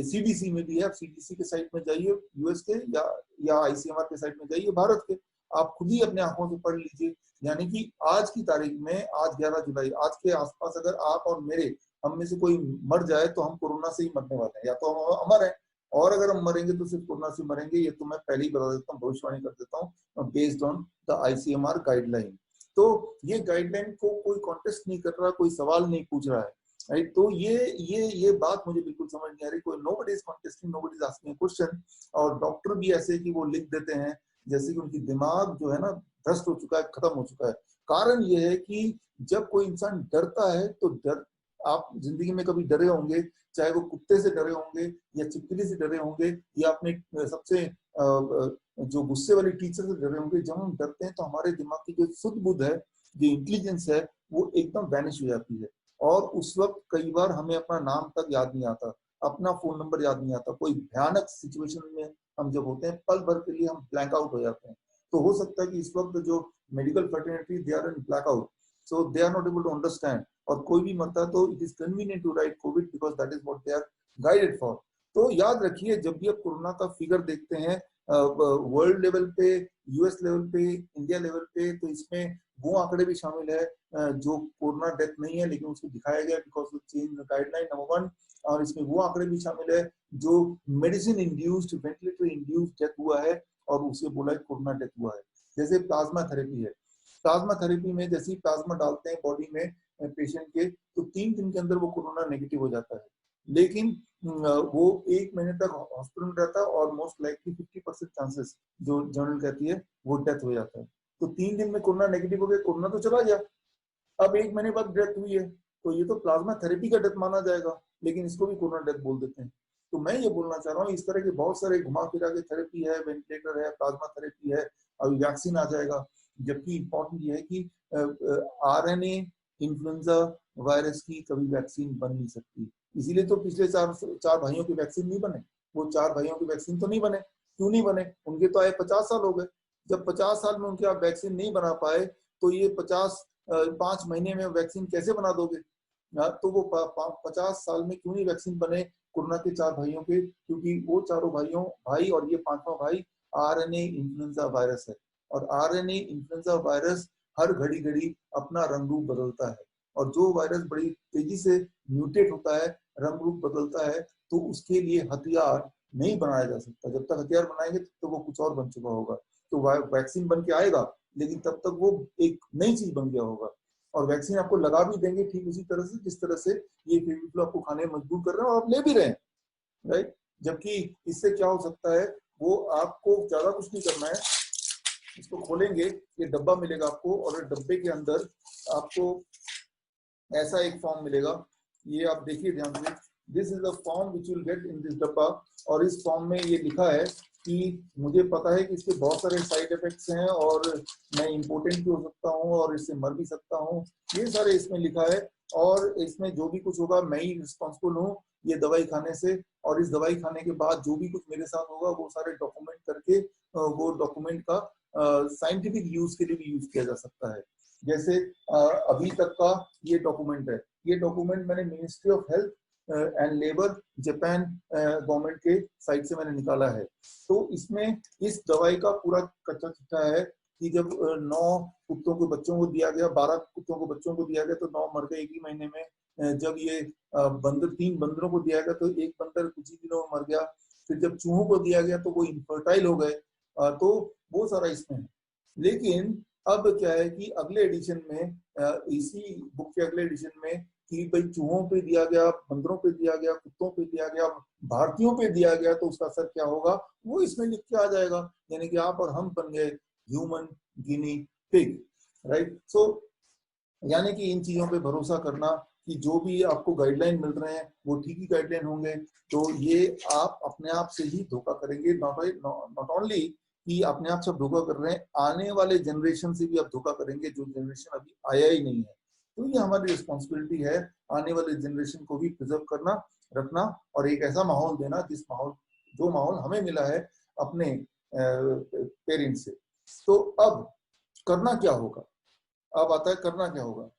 CDC में भी है। आप CDC के साइट में जाइए यूएस के, या ICMR के साइट में जाइए भारत के, आप खुद ही अपने आंखों से पढ़ लीजिए। यानी कि आज की तारीख में, आज 11 जुलाई, आज के आसपास अगर आप और मेरे, हम में से कोई मर जाए तो हम कोरोना से ही मरने वाले हैं, या तो हम अमर हैं, और अगर हम मरेंगे तो सिर्फ कोरोना से मरेंगे। ये तो मैं पहले ही बता देता हूँ, भविष्यवाणी कर देता हूँ, based on the ICMR guideline. तो ये गाइडलाइन को कोई कॉन्टेस्ट नहीं कर रहा, कोई सवाल नहीं पूछ रहा है, राइट। तो ये बात मुझे बिल्कुल समझ नहीं आ रही। कोई nobody is contesting, nobody is asking question. और डॉक्टर भी ऐसे कि वो लिख देते हैं जैसे कि उनकी दिमाग जो है ना भ्रष्ट हो चुका है, खत्म हो चुका है। कारण ये है कि जब कोई इंसान डरता है तो डर, आप जिंदगी में कभी डरे होंगे, चाहे वो कुत्ते से डरे होंगे या छिपकली से डरे होंगे, या अपने सबसे जो गुस्से वाली टीचर से डरे होंगे। जब हम डरते हैं तो हमारे दिमाग की जो शुद्ध बुद्ध है, जो इंटेलिजेंस है, वो एकदम वैनिश हो जाती है। और उस वक्त कई बार हमें अपना नाम तक याद नहीं आता, अपना फोन नंबर याद नहीं आता। कोई भयानक सिचुएशन में हम जब होते हैं, पल भर के लिए हम ब्लैंक आउट हो जाते हैं। तो हो सकता है कि इस वक्त जो medical fertility, they are in black out, so they are not able to understand. और कोई भी मरता है तो it is convenient to write covid, because that is what they are guided for. तो याद रखिए, जब भी आप कोरोना का फिगर देखते हैं वर्ल्ड लेवल पे, US लेवल पे, इंडिया लेवल पे, तो इसमें वो आंकड़े भी शामिल है जो कोरोना डेथ नहीं है, लेकिन उसको दिखाया गया बिकॉज चेंज गाइडलाइन, नंबर 1। और इसमें वो आंकड़े भी शामिल है जो medicine induced, ventilator induced death हुआ है, और उसे बोला है कोरोना डेथ हुआ है। जैसे प्लाज्मा थेरेपी है, प्लाज्मा थेरेपी में जैसे ही प्लाज्मा डालते हैं बॉडी में पेशेंट के, तो 3 दिन के अंदर वो कोरोना नेगेटिव हो जाता है। लेकिन वो 1 महीने तक हॉस्पिटल में रहता है, और मोस्ट लाइकली 50% चांसेस जो जर्नल कहती है वो डेथ हो जाता है। तो 3 दिन में कोरोना नेगेटिव हो गया, कोरोना तो चला गया। अब 1 महीने बाद डेथ हुई है, तो ये तो प्लाज्मा थेरेपी का डेथ माना जाएगा, लेकिन इसको भी कोरोना डेथ बोल देते हैं। तो मैं ये बोलना चाह रहा हूँ, इस तरह के बहुत सारे घुमा फिरा के थेरेपी है, वेंटिलेटर है, प्लाज्मा थेरेपी है, अभी वैक्सीन आ जाएगा। जबकि इंपॉर्टेंट ये है कि RNA इन्फ्लुएंजा वायरस की कभी वैक्सीन बन नहीं सकती। इसीलिए तो पिछले चार भाइयों की वैक्सीन नहीं बने। वो 4 भाइयों की वैक्सीन तो नहीं बने। क्यों नहीं बने? उनके तो आए 50 साल हो गए। जब 50 साल में उनके आप वैक्सीन नहीं बना पाए, तो ये 5 महीने में वैक्सीन कैसे बना दोगे? तो वो 50 साल में क्यों नहीं वैक्सीन बने कोरोना के 4 भाइयों के? क्योंकि वो चारों भाई और ये 5वां भाई RNA इन्फ्लुएंजा वायरस है। और RNA इन्फ्लुएंजा वायरस हर घड़ी घड़ी अपना रंग रूप बदलता है, और जो वायरस बड़ी तेजी से म्यूटेट होता है, रंग रूप बदलता है, तो उसके लिए हथियार नहीं बनाया जा सकता। जब तक हथियार बनाएंगे तो वो कुछ और बन चुका होगा। तो वैक्सीन बन के आएगा, लेकिन तब तक वो एक नई चीज बन गया होगा। और वैक्सीन आपको लगा भी देंगे ठीक उसी तरह से जिस तरह से ये फेविक्विक आपको खाने में मजबूर कर रहे हैं और आप ले भी रहे हैं, राइट। जबकि इससे क्या हो सकता है, वो आपको ज्यादा कुछ नहीं करना है। इसको खोलेंगे, ये डब्बा मिलेगा आपको, और डब्बे के अंदर आपको ऐसा एक फॉर्म मिलेगा। ये आप देखिए ध्यान से, this is the form which will get in this डब्बा। और इस फॉर्म में ये लिखा है कि मुझे पता है कि इसके बहुत सारे साइड इफेक्ट्स हैं, और मैं इम्पोर्टेंट भी हो सकता हूँ, और इससे मर भी सकता हूँ। ये सारे इसमें लिखा है, और इसमें जो भी कुछ होगा मैं ही रिस्पॉन्सिबल हूँ ये दवाई खाने से। और इस दवाई खाने के बाद जो भी कुछ मेरे साथ होगा वो सारे डॉक्यूमेंट करके वो डॉक्यूमेंट का साइंटिफिक यूज के लिए भी यूज किया जा सकता है। जैसे अभी तक का ये डॉक्यूमेंट है। ये डॉक्यूमेंट मैंने ministry of health and labour Japan government के साइट से मैंने निकाला है। तो इसमें इस दवाई का पूरा कच्चा चिट्ठा है कि जब 9 कुत्तों के बच्चों को दिया गया, 12 कुत्तों को बच्चों को दिया गया, तो 9 मर गए एक ही महीने में। जब ये 3 बंदरों को दिया गया तो एक बंदर कुछ ही दिनों में मर गया। फिर जब चूहों को दिया गया तो वो इनफर्टाइल हो गए। तो वो सारा इसमें है। लेकिन अब क्या है कि अगले एडिशन में, इसी बुक के अगले एडिशन में, कि भाई चूहों पे दिया गया, बंदरों पे दिया गया, कुत्तों पे दिया गया, भारतीयों पे दिया गया, तो उसका असर क्या होगा वो इसमें लिख के आ जाएगा। यानी कि आप और हम बन गए ह्यूमन गिनी पिग, राइट। सो यानी कि इन चीजों पे भरोसा करना कि जो भी आपको गाइडलाइन मिल रहे हैं वो ठीक ही गाइडलाइन होंगे, तो ये आप अपने आप से ही धोखा करेंगे। नॉट ओनली कि अपने आप से धोखा कर रहे हैं, आने वाले जनरेशन से भी आप धोखा करेंगे, जो जनरेशन अभी आया ही नहीं है। तो ये हमारी रिस्पॉन्सिबिलिटी है, आने वाले जनरेशन को भी प्रिजर्व करना, रखना, और एक ऐसा माहौल देना जो माहौल हमें मिला है अपने पेरेंट्स से। तो अब करना क्या होगा? अब आता है करना क्या होगा।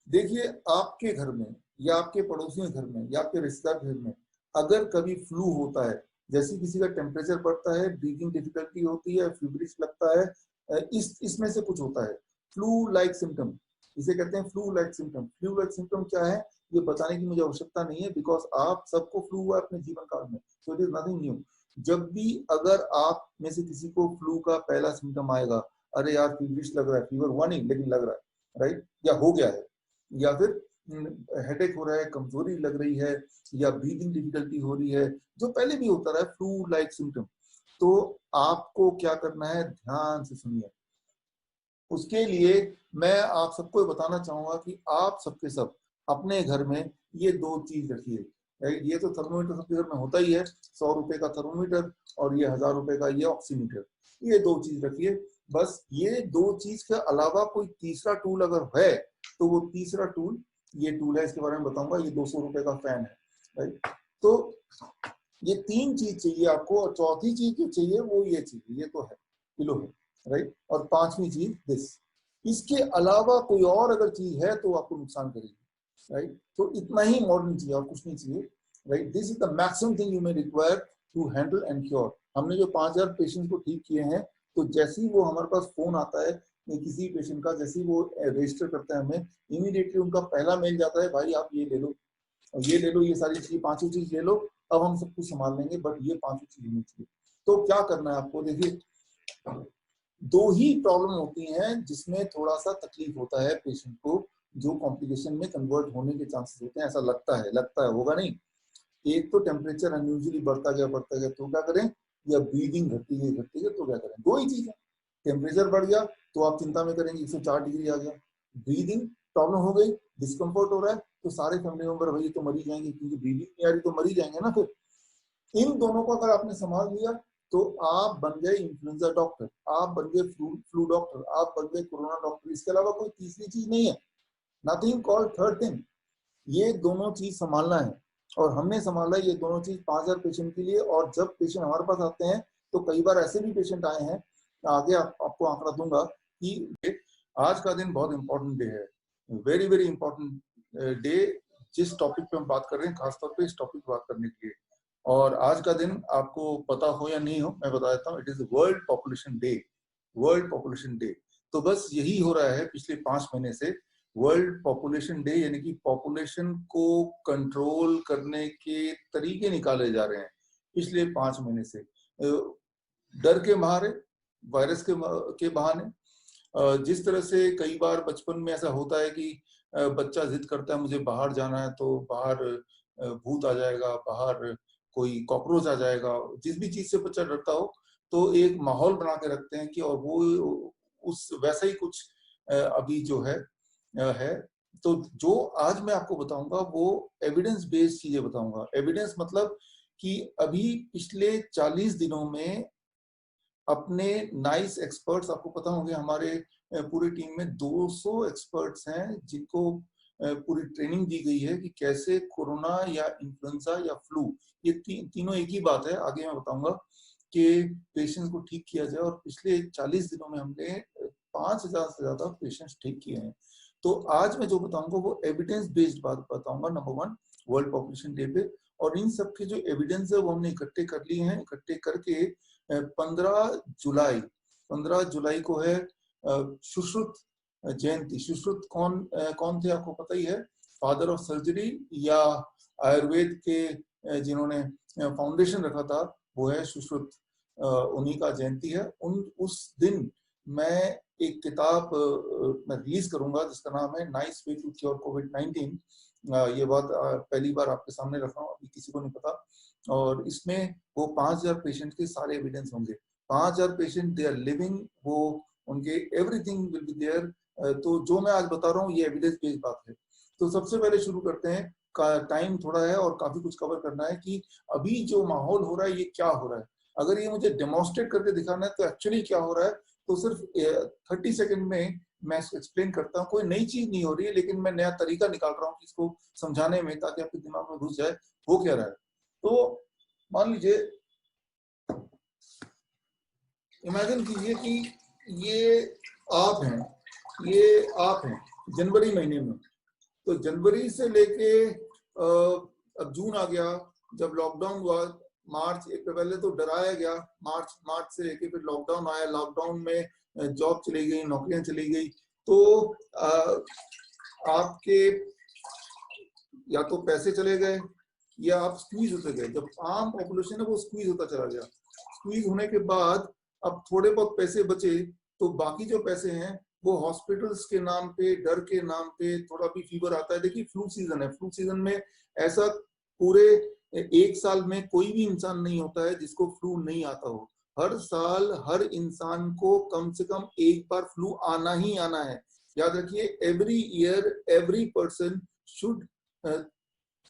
देखिए, आपके घर में या आपके पड़ोसियों के घर में या आपके रिश्तेदार के घर में अगर कभी फ्लू होता है, जैसे किसी का टेम्परेचर बढ़ता है, ब्रीथिंग डिफिकल्टी होती है, फीवरिश लगता है, इसमें से कुछ होता है फ्लू लाइक सिम्टम, इसे कहते हैं flu like symptom. Flu like symptom क्या है ये बताने की मुझे आवश्यकता नहीं है, बिकॉज आप सबको फ्लू हुआ अपने जीवन काल में, so it is nothing new. जब भी अगर आप में से किसी को फ्लू का पहला सिम्टम आएगा, अरे यार फीवरिश लग रहा है, फीवर हुआ नहीं लेकिन लग रहा है, राइट, या हो गया है, या फिर हेडेक हो रहा है, कमजोरी लग रही है, या ब्रीदिंग डिफिकल्टी हो रही है, जो पहले भी होता रहा है फ्लू लाइक सिम्टम, तो आपको क्या करना है, ध्यान से सुनिए। उसके लिए मैं आप सबको बताना चाहूंगा कि आप सबके सब अपने घर में ये दो चीज रखिए। ये तो थर्मोमीटर सबके घर में होता ही है, 100 रुपए का थर्मोमीटर और ये 1000 रुपए का ये ऑक्सीमीटर, ये दो चीज रखिए बस। ये दो चीज के अलावा कोई तीसरा टूल अगर है तो वो तीसरा टूल ये टूल है, इसके बारे में बताऊंगा। ये 200 रुपए का फैन है, राइट। तो ये तीन चीज चाहिए आपको, और चौथी चीज जो चाहिए वो ये चाहिए, ये तो है किलो है, राइट। और पांचवी चीज दिस, इसके अलावा कोई और अगर चीज है तो आपको नुकसान करेगी, राइट। तो इतना ही मॉडर्न चाहिए और कुछ नहीं चाहिए, right. This is the maximum thing you may require to handle and cure. हमने जो 5000 पेशेंट को ठीक किए हैं, तो जैसे ही वो हमारे पास फोन आता है किसी पेशेंट का, जैसे ही वो रजिस्टर करता है हमें, इमीडिएटली उनका पहला मेल जाता है, भाई आप ये ले लो और ये ले लो, ये सारी चीज पांचों चीज ले लो, अब हम सब कुछ संभाल लेंगे, बट ये पांचों चीज होनी चाहिए। तो क्या करना है आपको, देखिए दो ही प्रॉब्लम होती हैं जिसमें थोड़ा सा तकलीफ होता है पेशेंट को, जो कॉम्प्लिकेशन में कन्वर्ट होने के चांसेस होते हैं, ऐसा लगता है होगा नहीं। एक तो टेम्परेचर अनयूजुअली बढ़ता गया तो क्या करें, या ब्रीदिंग घटती गई तो क्या करें, दो ही चीज है। टेम्परेचर बढ़ गया तो आप चिंता में करेंगे 104 डिग्री आ गया, ब्रीदिंग प्रॉब्लम हो गई, डिस्कम्फर्ट हो रहा है, तो सारे फैमिली मेंबर भाई तो मरी जाएंगे, क्योंकि ब्रीदिंग नहीं आ रही तो मरी जाएंगे ना। फिर इन दोनों को अगर आपने संभाल लिया तो आप बन गए इन्फ्लुएंजा डॉक्टर, आप बन गए फ्लू डॉक्टर, आप बन गए कोरोना डॉक्टर। इसके अलावा कोई तीसरी चीज नहीं है, नथिंग कॉल्ड थर्ड थिंग। ये दोनों चीज संभालना है, और हमने संभाला ये दोनों चीज 5000 पेशेंट के लिए। और जब पेशेंट हमारे पास आते हैं तो कई बार ऐसे भी पेशेंट आए हैं, आगे आपको आंकड़ा दूंगा कि आज का दिन बहुत इंपॉर्टेंट डे है, वेरी वेरी इंपॉर्टेंट डे। जिस टॉपिक पे हम बात कर रहे हैं, खासतौर पे इस टॉपिक पे बात करने के लिए, और आज का दिन आपको पता हो या नहीं हो मैं बता देता हूँ, it is world population day. World population day, तो बस यही हो रहा है पिछले 5 महीने से, वर्ल्ड पॉपुलेशन डे, यानी कि पॉपुलेशन को कंट्रोल करने के तरीके निकाले जा रहे हैं पिछले 5 महीने से, डर के मारे, वायरस के बहाने। जिस तरह से कई बार बचपन में ऐसा होता है कि बच्चा जिद करता है मुझे बाहर जाना है, तो बाहर भूत आ जाएगा, बाहर कोई कॉकरोच आ जाएगा, जिस भी चीज से बच्चा डरता हो, तो एक माहौल बना के रखते हैं कि, और वो उस वैसा ही कुछ अभी जो है। तो जो आज मैं आपको बताऊंगा वो एविडेंस बेस्ड चीजें बताऊंगा। एविडेंस मतलब कि अभी पिछले 40 दिनों में अपने नाइस एक्सपर्ट्स, आपको पता होंगे हमारे पूरी टीम में 200 एक्सपर्ट्स हैं जिनको पूरी ट्रेनिंग दी गई है कि कैसे कोरोना या इन्फ्लुएंजा या फ्लू, ये तीनों एक ही बात है, आगे मैं बताऊंगा, कि पेशेंट्स को ठीक किया जाए। और पिछले 40 दिनों में हमने 5000 से ज्यादा पेशेंट्स ठीक किए हैं। तो आज मैं जो बताऊंगा वो एविडेंस बेस्ड बात बताऊंगा, नंबर 1 वर्ल्ड पॉपुलेशन डे पे। और इन सब के जो एविडेंस है वो हमने इकट्ठे कर लिए हैं, इकट्ठे करके 15 जुलाई को है सुश्रुत जयंती। सुश्रुत कौन थे आपको पता ही है, फादर ऑफ सर्जरी या आयुर्वेद के जिन्होंने फाउंडेशन रखा था, वो है सुश्रुत, उन्हीं का जयंती है। उस दिन मैं एक किताब मैं रिलीज करूंगा जिसका नाम है नाइस वे टू क्योर कोविड-19। ये बात पहली बार आपके सामने रख रहा हूँ, अभी किसी को नहीं पता। और इसमें वो 5000 पेशेंट के सारे एविडेंस होंगे, 5000 पेशेंट दे आर लिविंग, वो उनके एवरीथिंग विल बी देयर। तो जो मैं आज बता रहा हूँ ये एविडेंस बेस्ड बात है। तो सबसे पहले शुरू करते हैं, टाइम थोड़ा है और काफी कुछ कवर करना है कि अभी जो माहौल हो रहा है ये क्या हो रहा है। अगर ये मुझे डेमोन्स्ट्रेट करके दिखाना है तो एक्चुअली क्या हो रहा है, तो सिर्फ 30 सेकेंड में मैं एक्सप्लेन करता हूँ। कोई नई चीज नहीं हो रही है, लेकिन मैं नया तरीका निकाल रहा हूँ इसको समझाने में, ताकि आपके दिमाग में घुस जाए हो क्या रहा है। तो मान लीजिए, इमेजिन कीजिए कि ये आप हैं जनवरी महीने में, तो जनवरी से लेके अब जून आ गया, जब लॉकडाउन हुआ मार्च एक पहले तो डराया गया, मार्च से लेके फिर लॉकडाउन आया, लॉकडाउन में जॉब चली गई, नौकरियां चली गई, तो आपके या तो पैसे चले गए या आप स्क्वीज होते गए। जब आम पॉपुलेशन है वो स्क्वीज होता चला गया, स्क्वीज होने के बाद अब थोड़े बहुत पैसे बचे, तो बाकी जो पैसे हैं वो हॉस्पिटल्स के नाम पे, डर के नाम पे, थोड़ा भी फीवर आता है। देखिए फ्लू सीजन है, फ्लू सीजन में ऐसा पूरे एक साल में कोई भी इंसान नहीं होता है जिसको फ्लू नहीं आता हो। हर साल हर इंसान को कम से कम एक बार फ्लू आना ही आना है। याद रखिए, every year every person should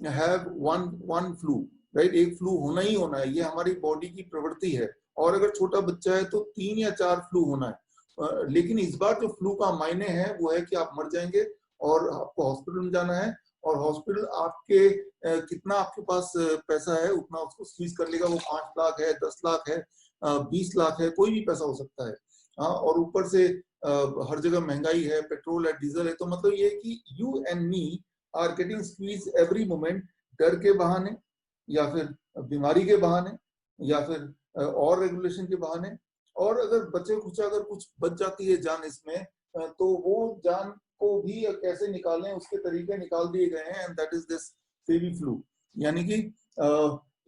have one flu, right? एक फ्लू होना ही होना है, ये हमारी बॉडी की प्रवृत्ति है। और अगर छोटा बच्चा है तो 3 या 4 फ्लू होना है। लेकिन इस बार जो फ्लू का मायने है वो है कि आप मर जाएंगे और आपको हॉस्पिटल में जाना है, और हॉस्पिटल आपके कितना आपके पास पैसा है उतना उसको स्क्वीज कर लेगा। वो 5 लाख है, 10 लाख है, 20 लाख है, कोई भी पैसा हो सकता है। हाँ, और ऊपर से हर जगह महंगाई है, पेट्रोल है, डीजल है, तो मतलब ये कि you and me are getting squeeze every moment, डर के बहाने या फिर बीमारी के बहाने या फिर और रेगुलेशन के बहाने। और अगर बचे कुछ अगर कुछ बच जाती है जान इसमें, तो वो जान को भी कैसे निकालें उसके तरीके निकाल दिए गए हैं, एंड दैट इज दिस फेवी फ्लू। यानी कि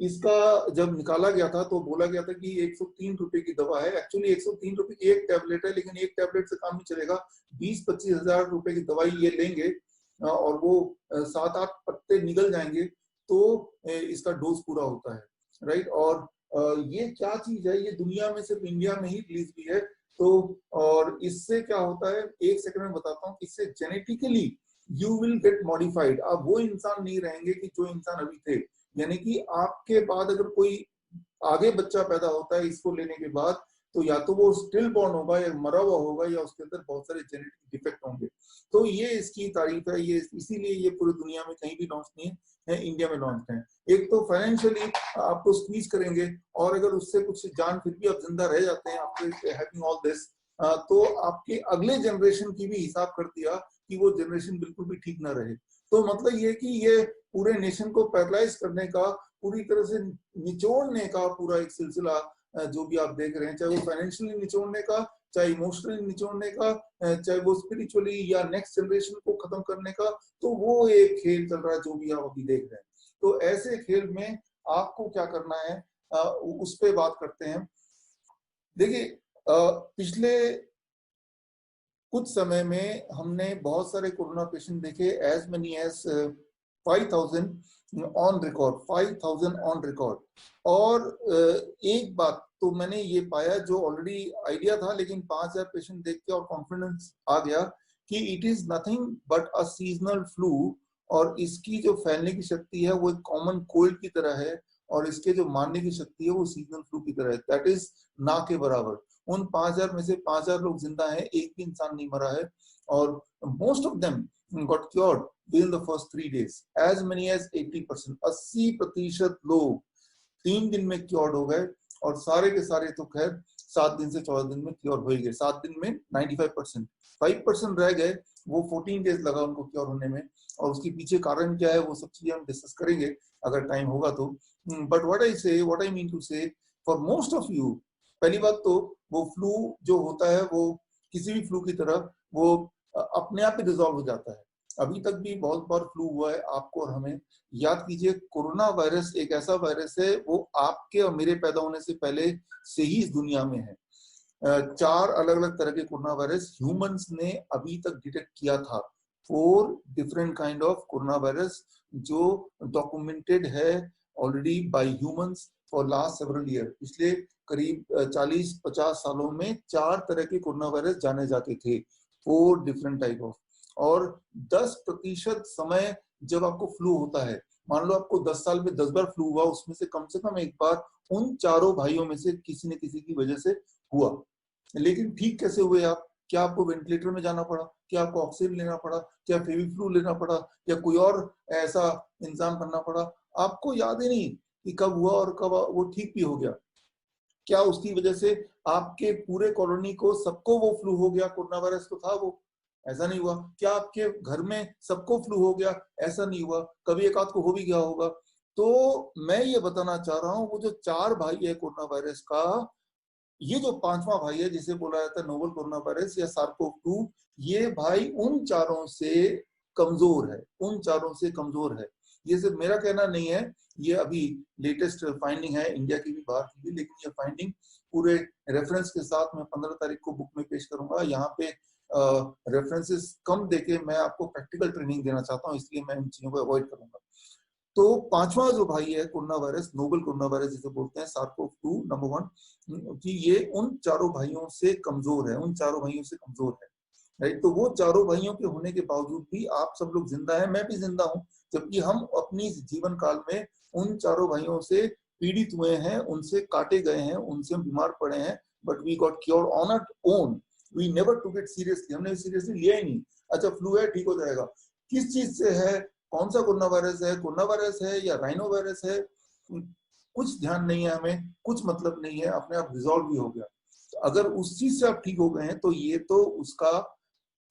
इसका जब निकाला गया था तो बोला गया था कि 103 रुपए की दवा है। एक्चुअली 103 रुपए की एक टैबलेट है, लेकिन एक टैबलेट से काम नहीं चलेगा। 20-25 हजार रुपए की दवाई ये लेंगे और वो 7-8 पत्ते निकल जाएंगे तो इसका डोज पूरा होता है, राइट? और ये क्या चीज है, ये दुनिया में सिर्फ इंडिया में ही रिलीज हुई है। तो और इससे क्या होता है, एक सेकंड में बताता हूँ। इससे genetically you will get modified. आप वो इंसान नहीं रहेंगे कि जो इंसान अभी थे। यानी कि आपके बाद अगर कोई आगे बच्चा पैदा होता है इसको लेने के बाद, तो या तो वो स्टिल बॉर्न होगा या मरा हुआ होगा या उसके अंदर बहुत सारे जेनेटिक डिफेक्ट होंगे। तो ये इसकी तारीफ है, ये इसीलिए ये पूरी दुनिया में कहीं भी लॉन्च नहीं है, इंडिया में लॉन्च है। एक तो फाइनेंशियली आपको स्क्वीज करेंगे, और अगर उससे कुछ जान फिर भी आप जिंदा रह जाते हैं आपके हैविंग ऑल दिस, तो आपके अगले जनरेशन की भी हिसाब कर दिया कि वो जनरेशन बिल्कुल भी ठीक ना रहे। तो मतलब ये कि ये पूरे नेशन को पैरालाइज करने का, पूरी तरह से निचोड़ने का पूरा एक सिलसिला जो भी आप देख रहे हैं, चाहे वो फाइनेंशियली निचोड़ने का, चाहे इमोशनली निचोड़ने का, चाहे वो स्पिरिचुअली या नेक्स्ट जनरेशन को खत्म करने का, तो वो एक खेल चल रहा है जो भी आप अभी देख रहे हैं। तो ऐसे खेल में आपको क्या करना है, उस पर बात करते हैं। देखिए पिछले कुछ समय में हमने बहुत सारे कोरोना पेशेंट देखे, as many as 5,000 on record, 5,000 on record. और एक बात तो मैंने ये पाया जो ऑलरेडी आइडिया था, लेकिन 5,000 पेशेंट देख के और कॉन्फिडेंस आ गया कि it is nothing but a seasonal flu, और इसकी जो फैलने की शक्ति है वो एक कॉमन कोल्ड की तरह है, और इसके जो मारने की शक्ति है वो सीजनल फ्लू की तरह है। दैट इज ना के बराबर। उन 5,000 में से 5,000 लोग जिंदा हैं, एक भी इंसान नहीं मरा है, और most of them got cured within the first 3 days, as many as 80%, 80% लोग 3 दिन में क्योर्ड हो गए, और सारे के सारे तो खैर 7 दिन से 14 दिन में क्योर हो ही गए। 7 दिन में 95%, 5% रह गए, वो 14 days लगा उनको क्योर होने में, और उसके पीछे कारण क्या है वो सब चीजें हम डिस्कस करेंगे अगर टाइम होगा तो। But what I mean to say, for most of you, पहली बात तो वो फ्लू जो होता है वो किसी भी फ्लू की तरह वो अपने आप ही रिजॉल्व हो जाता है। अभी तक भी बहुत बार फ्लू हुआ है आपको और हमें। याद कीजिए, कोरोना वायरस एक ऐसा वायरस है वो आपके और मेरे पैदा होने से पहले से ही इस दुनिया में है। 4 अलग अलग तरह के कोरोना वायरस ह्यूमंस ने अभी तक डिटेक्ट किया था। 4 different kind of corona virus जो डॉक्यूमेंटेड है already bye humans for last several year. पिछले करीब 40-50 सालों में 4 तरह के कोरोना वायरस जाने जाते थे, 4 डिफरेंट टाइप ऑफ। और 10% समय जब आपको फ्लू होता है, मान लो आपको 10 साल में 10 बार फ्लू हुआ, उसमें से कम एक बार उन चारों भाइयों में से किसी न किसी की वजह से हुआ। लेकिन ठीक कैसे हुए आप? क्या आपको वेंटिलेटर में जाना पड़ा? क्या आपको ऑक्सीजन लेना पड़ा? क्या फेविफ्लू लेना पड़ा? या कोई और ऐसा इंतजाम करना पड़ा? आपको याद ही नहीं कि कब हुआ और कब वो ठीक भी हो गया। क्या उसकी वजह से आपके पूरे कॉलोनी को सबको वो फ्लू हो गया? कोरोना वायरस तो था वो, ऐसा नहीं हुआ। क्या आपके घर में सबको फ्लू हो गया? ऐसा नहीं हुआ, कभी एक आध को हो भी गया होगा। तो मैं ये बताना चाह रहा हूँ, वो जो 4 भाई है कोरोना वायरस का, ये जो 5वां भाई है जिसे बोला जाता है नोवल कोरोना वायरस या सार्स-CoV-2, ये भाई उन चारों से कमजोर है, उन चारों से कमजोर है। ये सिर्फ मेरा कहना नहीं है, ये अभी लेटेस्ट फाइंडिंग है, इंडिया की भी बाहर की भी, लेकिन ये फाइंडिंग पूरे रेफरेंस के साथ मैं 15 तारीख को बुक में पेश करूंगा। यहाँ पे रेफरेंसेस कम देके मैं आपको प्रैक्टिकल ट्रेनिंग देना चाहता हूँ, इसलिए मैं इन चीजों को अवॉइड करूंगा। तो 5वां जो भाई है corona virus, novel corona virus जिसे बोलते हैं, सार्स-CoV-2 नंबर 1, कि ये उन चारों भाइयों से कमजोर है, उन चारों भाइयों से कमजोर है, राइट। तो वो चारों भाइयों के होने के बावजूद भी आप सब लोग जिंदा हैं, मैं भी जिंदा हूं, जबकि हम अपनी जीवन काल में उन चारों भाइयों से पीड़ित हुए हैं, उनसे काटे गए हैं, उनसे बीमार पड़े हैं, but we got cure on our own. We never took it seriously, हमने सीरियसली लिया ही नहीं। अच्छा फ्लू है, ठीक हो जाएगा। किस चीज से है, कौन सा कोरोना वायरस है या राइनो वायरस है, कुछ ध्यान नहीं है हमें, कुछ मतलब नहीं है, अपने आप रिजॉल्व भी हो गया। तो अगर उस चीज से आप ठीक हो गए हैं तो ये तो उसका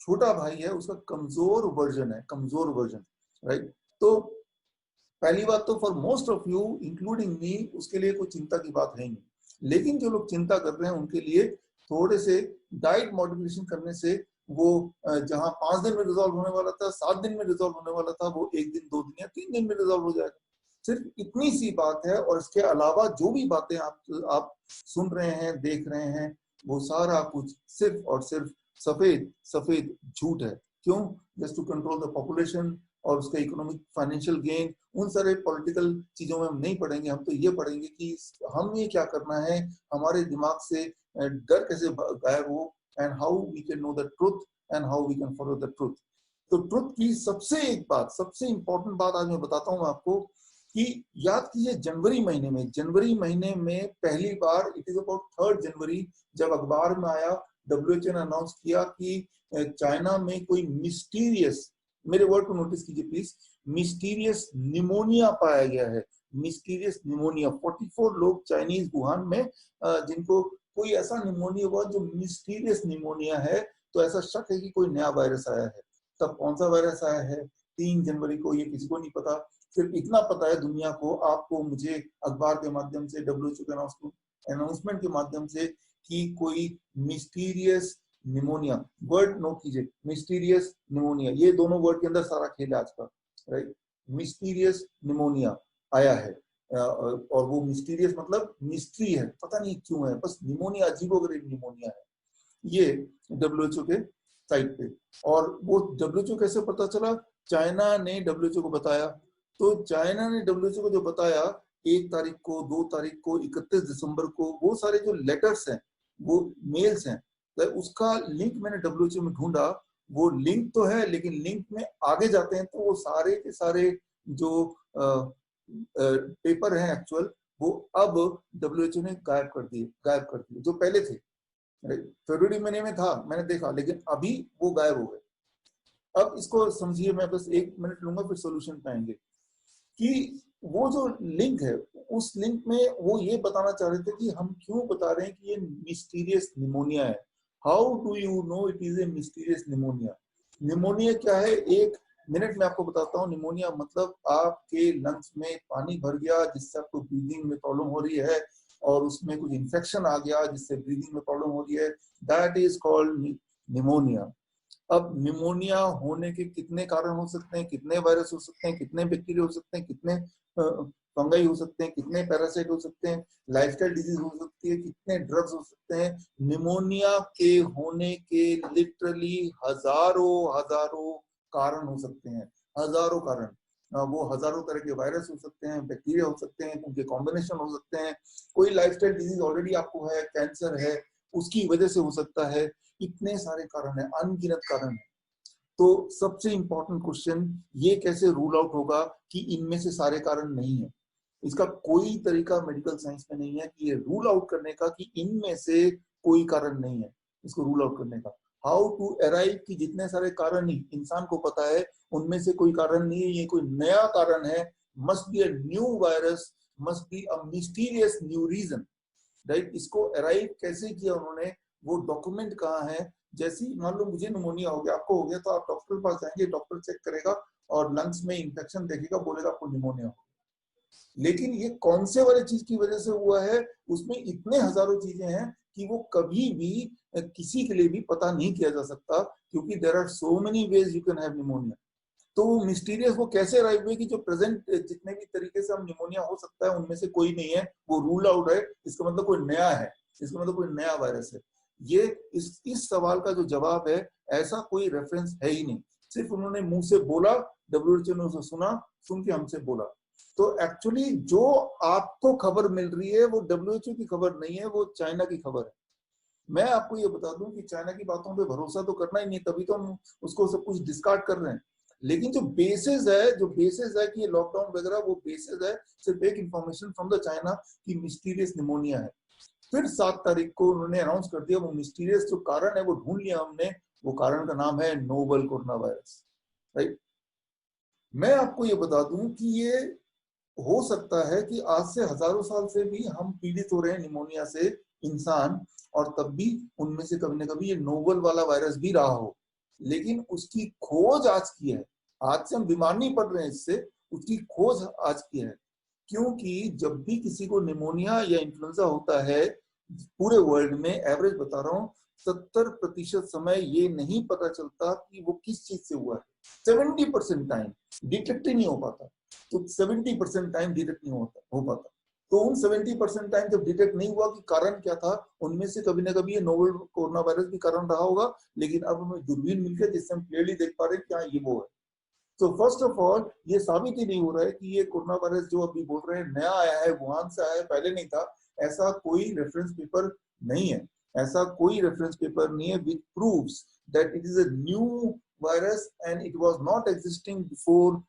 छोटा भाई है, उसका कमजोर वर्जन है, कमजोर वर्जन, राइट। तो पहली बात तो for most of you including me उसके लिए कोई चिंता की बात है नहीं। लेकिन जो लोग चिंता कर रहे हैं उनके लिए थोड़े से डाइट मॉडिफिकेशन करने से वो जहां 5 दिन में रिजॉल्व होने वाला था, 7 दिन में रिजॉल्व होने वाला था, वो 1 दिन 2 दिन या 3 दिन में रिजॉल्व हो जाएगा। सिर्फ इतनी सी बात है। और इसके अलावा जो भी बातें आप सुन रहे हैं, देख रहे हैं, वो सारा कुछ सिर्फ और सिर्फ सफेद सफेद झूठ है। क्यों? Just to control the population और उसका इकोनॉमिक फाइनेंशियल गेन। उन सारे पॉलिटिकल चीजों में हम नहीं पढ़ेंगे, हम तो ये पढ़ेंगे कि हम ये क्या करना है, हमारे दिमाग से डर कैसे गायब हो, and how we can know the truth and how we can follow the truth. तो ट्रुथ की सबसे एक बात, सबसे इंपॉर्टेंट बात आज मैं बताता हूँ आपको, कि याद कीजिए जनवरी महीने में पहली बार, इट इज अबाउट 3 जनवरी, जब अखबार में आया, WHO ने अनाउंस किया कि चाइना में कोई मिस्टीरियस, मेरे वर्ड को नोटिस कीजिए प्लीज, मिस्टीरियस निमोनिया पाया गया है। मिस्टीरियस निमोनिया, 44 लोग चाइनीज वुहान में जिनको कोई ऐसा निमोनिया हुआ जो मिस्टीरियस निमोनिया है। तो ऐसा शक है कि कोई नया वायरस आया है। तब कौन सा वायरस आया है 3 जनवरी को, ये किसी को नहीं पता। सिर्फ इतना पता है दुनिया को, आपको, मुझे, अखबार के माध्यम से, WHO के अनाउंसमेंट के माध्यम से, कि कोई मिस्टीरियस निमोनिया, वर्ड नोट कीजिए, मिस्टीरियस निमोनिया, ये दोनों वर्ड के अंदर सारा खेल है आज का, राइट। मिस्टीरियस निमोनिया आया है, और वो मिस्टीरियस मतलब मिस्ट्री है, पता नहीं क्यों है, बस निमोनिया, अजीबोगरीब निमोनिया है ये WHO के साइट पे। और वो WHO कैसे पता चला? चाइना ने WHO को बताया। तो चाइना ने WHO को जो बताया, 1 तारीख को, 2 तारीख को, 31 दिसंबर को, वो सारे जो लेटर्स हैं, वो मेल्स हैं, तो उसका लिंक मैंने WHO में ढूंढा। वो लिंक तो है, लेकिन लिंक में आगे जाते हैं तो वो सारे के सारे जो पेपर हैं एक्चुअल, वो अब WHO ने गायब कर दिए जो पहले थे। फरवरी महीने में था, मैंने देखा, लेकिन अभी वो गायब हो गए। अब इसको समझिए, मैं बस 1 मिनट लूंगा, फिर सोल्यूशन पे आएंगे। कि वो जो लिंक है, उस लिंक में वो ये बताना चाह रहे थे कि हम क्यों बता रहे हैं कि ये मिस्टीरियस निमोनिया है। How do you know it is a mysterious pneumonia? Pneumonia क्या है, 1 मिनट में आपको बताता हूँ। निमोनिया मतलब आपके लंग्स में पानी भर गया, जिससे आपको ब्रीदिंग में प्रॉब्लम हो रही है, और उसमें कुछ इन्फेक्शन आ गया जिससे ब्रीदिंग में प्रॉब्लम हो रही है, दैट इज कॉल्ड निमोनिया। अब निमोनिया होने के कितने कारण हो सकते हैं, कितने वायरस हो सकते हैं, कितने बैक्टीरिया हो सकते हैं, कितने फंगाई हो सकते हैं, कितने पैरासाइट हो सकते हैं, लाइफस्टाइल डिजीज हो सकती है, कितने ड्रग्स हो सकते हैं। निमोनिया के होने के लिटरली हजारों कारण हो सकते हैं, हजारों कारण। वो हजारों तरह के वायरस हो सकते हैं, बैक्टीरिया हो सकते हैं, उनके कॉम्बिनेशन हो सकते हैं। कोई लाइफस्टाइल डिजीज ऑलरेडी आपको है, कैंसर है, उसकी वजह से हो सकता है। इतने सारे कारण है, अनगिनत कारण है। तो सबसे इंपॉर्टेंट क्वेश्चन, ये कैसे रूल आउट होगा कि इनमें से सारे कारण नहीं है? इसका कोई तरीका मेडिकल साइंस में नहीं है कि ये रूल आउट करने का कि इनमें से कोई कारण नहीं है, इसको रूल आउट करने का। हाउ टू अराइव कि जितने सारे कारण ही इंसान को पता है, उनमें से कोई कारण नहीं है, ये कोई नया कारण है। Must be a new virus, must be a mysterious new reason, right. इसको अराइव कैसे किया उन्होंने, वो डॉक्यूमेंट कहाँ है? जैसे ही मान लो मुझे निमोनिया हो गया, आपको हो गया, तो आप डॉक्टर के पास जाएंगे, डॉक्टर चेक करेगा और लंग्स में इंफेक्शन देखेगा, बोलेगा आपको निमोनिया हो। लेकिन ये कौन से वाले चीज की वजह से हुआ है, उसमें इतने हजारों चीजें हैं कि वो कभी भी किसी के लिए भी पता नहीं किया जा सकता, क्योंकि there are so many ways you can have pneumonia. तो वो मिस्टीरियस वो कैसे अराइव हुए कि जो प्रेजेंट जितने भी तरीके से हम निमोनिया हो सकता है उनमें से कोई नहीं है, वो रूल आउट है, इसका मतलब कोई नया है, इसका मतलब कोई नया वायरस है। ये इस सवाल का जो जवाब है, ऐसा कोई रेफरेंस है ही नहीं, सिर्फ उन्होंने मुंह से बोला, डब्ल्यूएचओ ने उसे सुना, सुन के हमसे बोला। तो एक्चुअली जो आपको खबर मिल रही है वो डब्ल्यूएचओ की खबर नहीं है, वो चाइना की खबर है। मैं आपको ये बता दूं कि चाइना की बातों पे भरोसा तो करना ही नहीं, तभी तो हम उसको सब कुछ डिस्कार्ड कर रहे हैं। लेकिन जो बेसिस है कि ये लॉकडाउन वगैरह, वो बेसिस है सिर्फ एक इंफॉर्मेशन फ्रॉम द चाइना कि मिस्टीरियस निमोनिया है। फिर 7 तारीख को उन्होंने अनाउंस कर दिया, वो मिस्टीरियस जो कारण है वो ढूंढ लिया हमने, वो कारण का नाम है नोवल कोरोना वायरस, राइट। मैं आपको ये बता दूं कि ये हो सकता है कि आज से हजारों साल से भी हम पीड़ित हो रहे हैं निमोनिया से, इंसान, और तब भी उनमें से कभी ना कभी ये नोवल वाला वायरस भी रहा हो। लेकिन उसकी खोज आज की है, आज से हम बीमार नहीं पड़ रहे हैं इससे, उसकी खोज आज की है। क्योंकि जब भी किसी को निमोनिया या इन्फ्लुएंजा होता है, पूरे वर्ल्ड में एवरेज बता रहा हूँ, 70% समय ये नहीं पता चलता कि वो किस चीज से हुआ है। 70% टाइम डिटेक्ट ही नहीं हो पाता, तो 70% टाइम डिटेक्ट नहीं हो पाता। तो उन 70% टाइम जब डिटेक्ट नहीं हुआ कि कारण क्या था, उनमें से कभी ना कभी ये नोवल कोरोना वायरस भी कारण रहा होगा। लेकिन अब हमें दूरबीन मिल गया जिससे हम क्लियरली देख पा रहे हैं क्या ये वो है। तो फर्स्ट ऑफ ऑल ये साबित ही नहीं हो रहा है कि ये कोरोना वायरस जो अभी बोल रहे हैं नया आया है, वुहान से आया है, पहले नहीं था। ऐसा कोई रेफरेंस पेपर नहीं है, ऐसा कोई रेफरेंस पेपर नहीं है which proves that it is a new virus and it was not existing before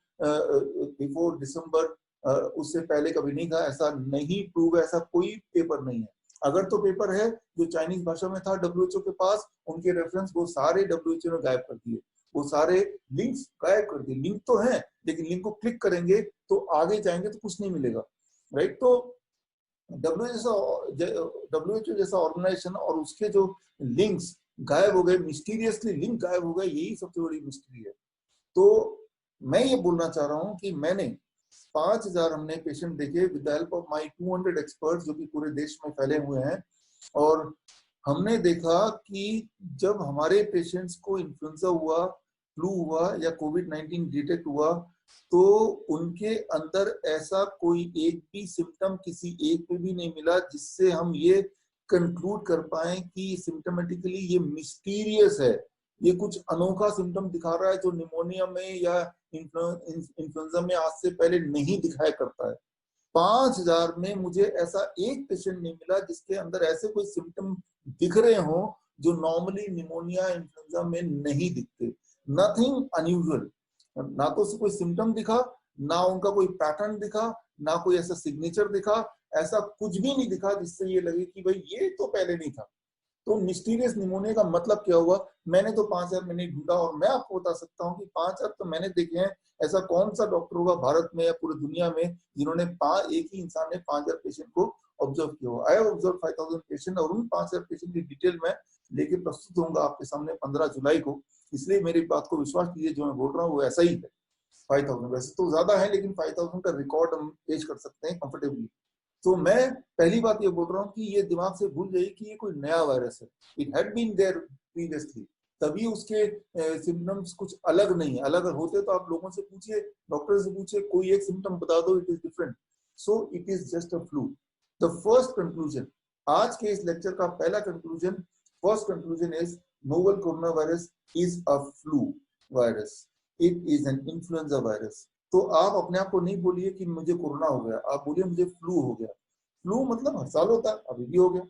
December. उससे पहले कभी नहीं था, ऐसा नहीं प्रूव है, ऐसा कोई पेपर नहीं है। अगर तो पेपर है जो चाइनीज भाषा में था डब्ल्यूएचओ के पास, उनके रेफरेंस वो सारे डब्ल्यूएचओ ने गायब कर दिए, वो सारे लिंक्स गायब कर दिए। लिंक तो है, लेकिन लिंक को क्लिक करेंगे तो आगे जाएंगे तो कुछ नहीं मिलेगा, राइट। तो डब्ल्यूएचओ जैसा ऑर्गेनाइजेशन और उसके जो लिंक्स गायब हो गए, मिस्टीरियसली लिंक गायब हो गए, यही सबसे बड़ी मिस्ट्री है। तो मैं ये बोलना चाह रहा हूँ कि मैंने 5000 हमने पेशेंट देखे with the help of my 200 experts जो कि पूरे देश में फैले हुए हैं। और हमने देखा कि जब हमारे पेशेंट्स को इन्फ्लुएंजा हुआ, फ्लू हुआ या कोविड-19 डिटेक्ट हुआ, तो उनके अंदर ऐसा कोई एक भी सिम्टम किसी एक पे भी नहीं मिला जिससे हम ये कंक्लूड कर पाए कि सिम्टोमेटिकली ये मिस्टीरियस है, ये कुछ अनोखा सिम्टम दिखा रहा है जो निमोनिया में या इन्फ्लुएंजा में आज से पहले नहीं दिखाया करता है। 5000 में मुझे ऐसा एक पेशेंट नहीं मिला जिसके अंदर ऐसे कोई सिम्टम दिख रहे हो जो नॉर्मली निमोनिया इन्फ्लुएंजा में नहीं दिखते। नथिंग अनयूजुअल, ना तो कोई सिम्टम दिखा, ना उनका कोई पैटर्न दिखा, ना कोई ऐसा सिग्नेचर दिखा, ऐसा कुछ भी नहीं दिखा जिससे ये लगे कि भाई ये तो पहले नहीं था। तो मिस्टीरियस निमोनिया का मतलब क्या हुआ? मैंने तो 5000 में नहीं ढूंढा, और मैं आपको बता सकता हूँ कि 5000 तो मैंने देखे हैं। ऐसा कौन सा डॉक्टर होगा भारत में या पूरी दुनिया में जिन्होंने एक ही इंसान ने 5000 पेशेंट को ऑब्जर्व किया हो? आई हैव ऑब्जर्व 5000 पेशेंट, और उन 5000 पेशेंट की डिटेल में लेके प्रस्तुत होऊंगा आपके सामने 15 जुलाई को। इसलिए मेरी बात को विश्वास कीजिए, जो मैं बोल रहा हूँ वो ऐसा ही है। 5000 वैसे तो ज्यादा है, लेकिन 5000 का रिकॉर्ड हम पेश कर सकते हैं कंफर्टेबली। तो मैं पहली बात ये बोल रहा हूँ कि ये दिमाग से भूल जाइए कि ये कोई नया वायरस है। It had been there previously, तभी उसके सिम्टम्स कुछ अलग नहीं है। अलग होते तो आप लोगों से पूछिए, डॉक्टर से पूछिए, कोई एक सिम्टम बता दो, it is different. So it is just a flu. The first conclusion, आज के इस लेक्चर का पहला conclusion, first conclusion is novel corona virus is a flu virus, it is an influenza virus. तो आप अपने आप को नहीं बोलिए कि मुझे कोरोना हो गया, आप बोलिए मुझे फ्लू हो गया। फ्लू मतलब हर साल होता है, अभी भी हो गया।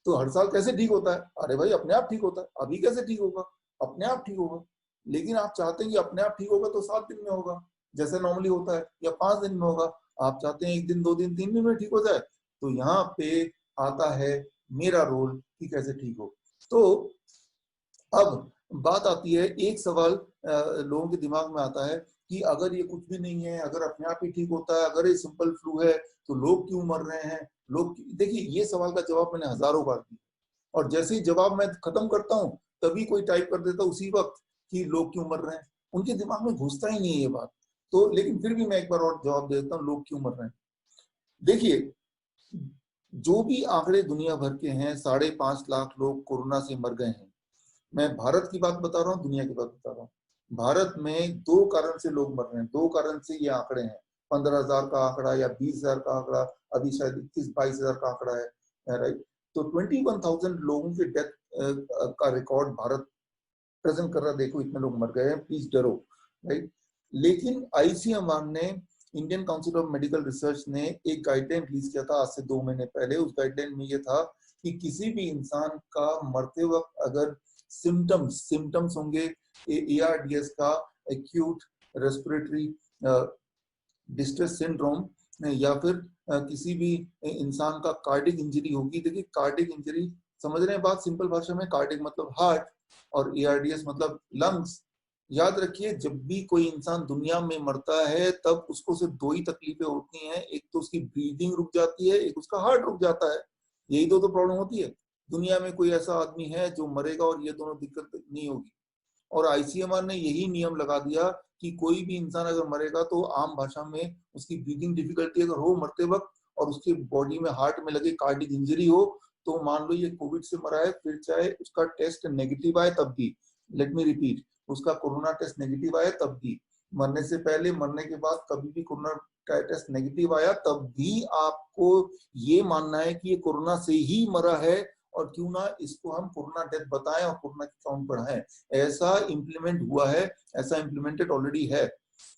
तो हर साल कैसे ठीक होता है? अरे भाई अपने आप ठीक होता है, अभी कैसे ठीक होगा? अपने आप ठीक होगा। लेकिन आप चाहते हैं कि अपने आप ठीक होगा तो 7 दिन में होगा जैसे नॉर्मली होता है, या 5 दिन में होगा। आप चाहते हैं 1 दिन 2 दिन 3 दिन में ठीक हो जाए। तो यहाँ पे आता है मेरा रोल कि कैसे ठीक हो। तो अब बात आती है, एक सवाल लोगों के दिमाग में आता है कि अगर ये कुछ भी नहीं है, अगर अपने आप ही ठीक होता है, अगर ये सिंपल फ्लू है, तो लोग क्यों मर रहे हैं? देखिए, ये सवाल का जवाब मैंने हजारों बार दिया, और जैसे ही जवाब मैं खत्म करता हूँ तभी कोई टाइप कर देता उसी वक्त कि लोग क्यों मर रहे हैं, उनके दिमाग में घुसता ही नहीं है ये बात। तो लेकिन फिर भी मैं एक बार और जवाब देता हूँ, लोग क्यों मर रहे हैं। देखिए, जो भी आंकड़े दुनिया भर के हैं, 5.5 लाख लोग कोरोना से मर गए हैं। मैं भारत की बात बता रहा हूँ, दुनिया की बात बता रहा हूँ। भारत में 2 कारण से लोग मर रहे हैं, 2 कारण से ये आंकड़े हैं। 15,000 का आंकड़ा या 20,000 का आंकड़ा, अभी शायद 21-22,000 का आंकड़ा है, राइट। तो 21,000 लोगों के डेथ का रिकॉर्ड भारत प्रेजेंट कर रहा। देखो इतने लोग मर गए हैं, प्लीज डरो, राइट। लेकिन आईसीएमआर ने, Indian council of medical research ने एक गाइडलाइन रिलीज किया था आज से 2 महीने पहले। उस गाइडलाइन में ये था कि किसी भी इंसान का मरते वक्त अगर सिम्टम्स होंगे एआरडीएस का, एक्यूट रेस्पिरेटरी डिस्ट्रेस सिंड्रोम, या फिर किसी भी इंसान का कार्डिक इंजरी होगी। देखिए कार्डिक इंजरी समझ रहे हैं बात, सिंपल भाषा में, कार्डिक मतलब हार्ट और एआरडीएस मतलब लंग्स। याद रखिए, जब भी कोई इंसान दुनिया में मरता है तब उसको सिर्फ 2 ही तकलीफें होती हैं, एक तो उसकी ब्रीदिंग रुक जाती है, एक उसका हार्ट रुक जाता है। यही 2 तो प्रॉब्लम होती है। दुनिया में कोई ऐसा आदमी है जो मरेगा और ये दोनों दिक्कत नहीं होगी। और आईसीएमआर ने यही नियम लगा दिया कि कोई भी इंसान अगर मरेगा तो आम भाषा में उसकी ब्रीदिंग डिफिकल्टी अगर हो मरते वक्त और उसके बॉडी में हार्ट में लगे कार्डिक इंजरी हो, तो मान लो ये कोविड से मरा है, फिर चाहे उसका टेस्ट नेगेटिव आए तब भी, लेट मी रिपीट, उसका कोरोना टेस्ट नेगेटिव आया तब भी, मरने से पहले मरने के बाद कभी भी कोरोना का टेस्ट नेगेटिव आया तब भी आपको ये मानना है कि ये कोरोना से ही मरा है, और क्यों ना इसको हम कोरोना डेथ बताएं और कोरोना की काउंट बढ़ाएं। ऐसा इंप्लीमेंट हुआ है, ऐसा इंप्लीमेंटेड ऑलरेडी है।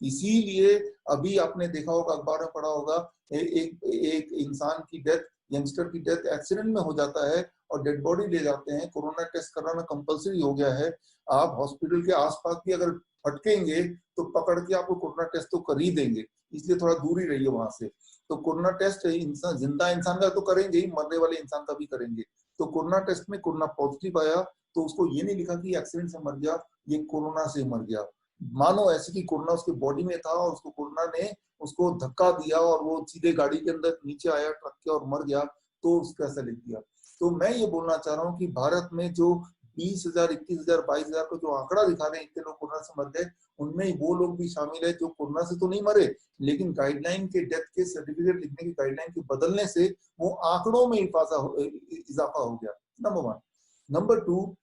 इसीलिए अभी आपने देखा होगा, अखबार में पढ़ा होगा, एक इंसान की डेथ, यंगस्टर की डेथ एक्सीडेंट में हो जाता है और डेड बॉडी ले जाते हैं, कोरोना टेस्ट कराना कंपलसरी हो गया है। आप हॉस्पिटल के आसपास भी अगर भटकेंगे तो पकड़ के आपको कोरोना टेस्ट तो कर ही देंगे, इसलिए थोड़ा दूर ही रहिए वहां से। तो कोरोना टेस्ट इंसान, जिंदा इंसान का तो करेंगे ही, मरने वाले इंसान का भी करेंगे। तो कोरोना टेस्ट में कोरोना पॉजिटिव आया तो उसको ये नहीं लिखा कि एक्सीडेंट से मर गया, ये कोरोना से मर गया। मानो ऐसे कि कोरोना उसके बॉडी में था और उसको कोरोना ने उसको धक्का दिया और वो सीधे गाड़ी के अंदर नीचे आया ट्रक के और मर गया, तो उसका ऐसा लिख दिया। तो मैं ये बोलना चाह रहा हूँ कि भारत में जो 20,000, 21,000, 22,000 का जो आंकड़ा दिखा रहे हैं इतने लोग कोरोना से मर गए, उनमें वो लोग भी शामिल है जो कोरोना से तो नहीं मरे, लेकिन गाइडलाइन के डेथ के सर्टिफिकेट लिखने की गाइडलाइन के बदलने से वो आंकड़ों में इजाफा हो गया। नंबर 1। नंबर 2,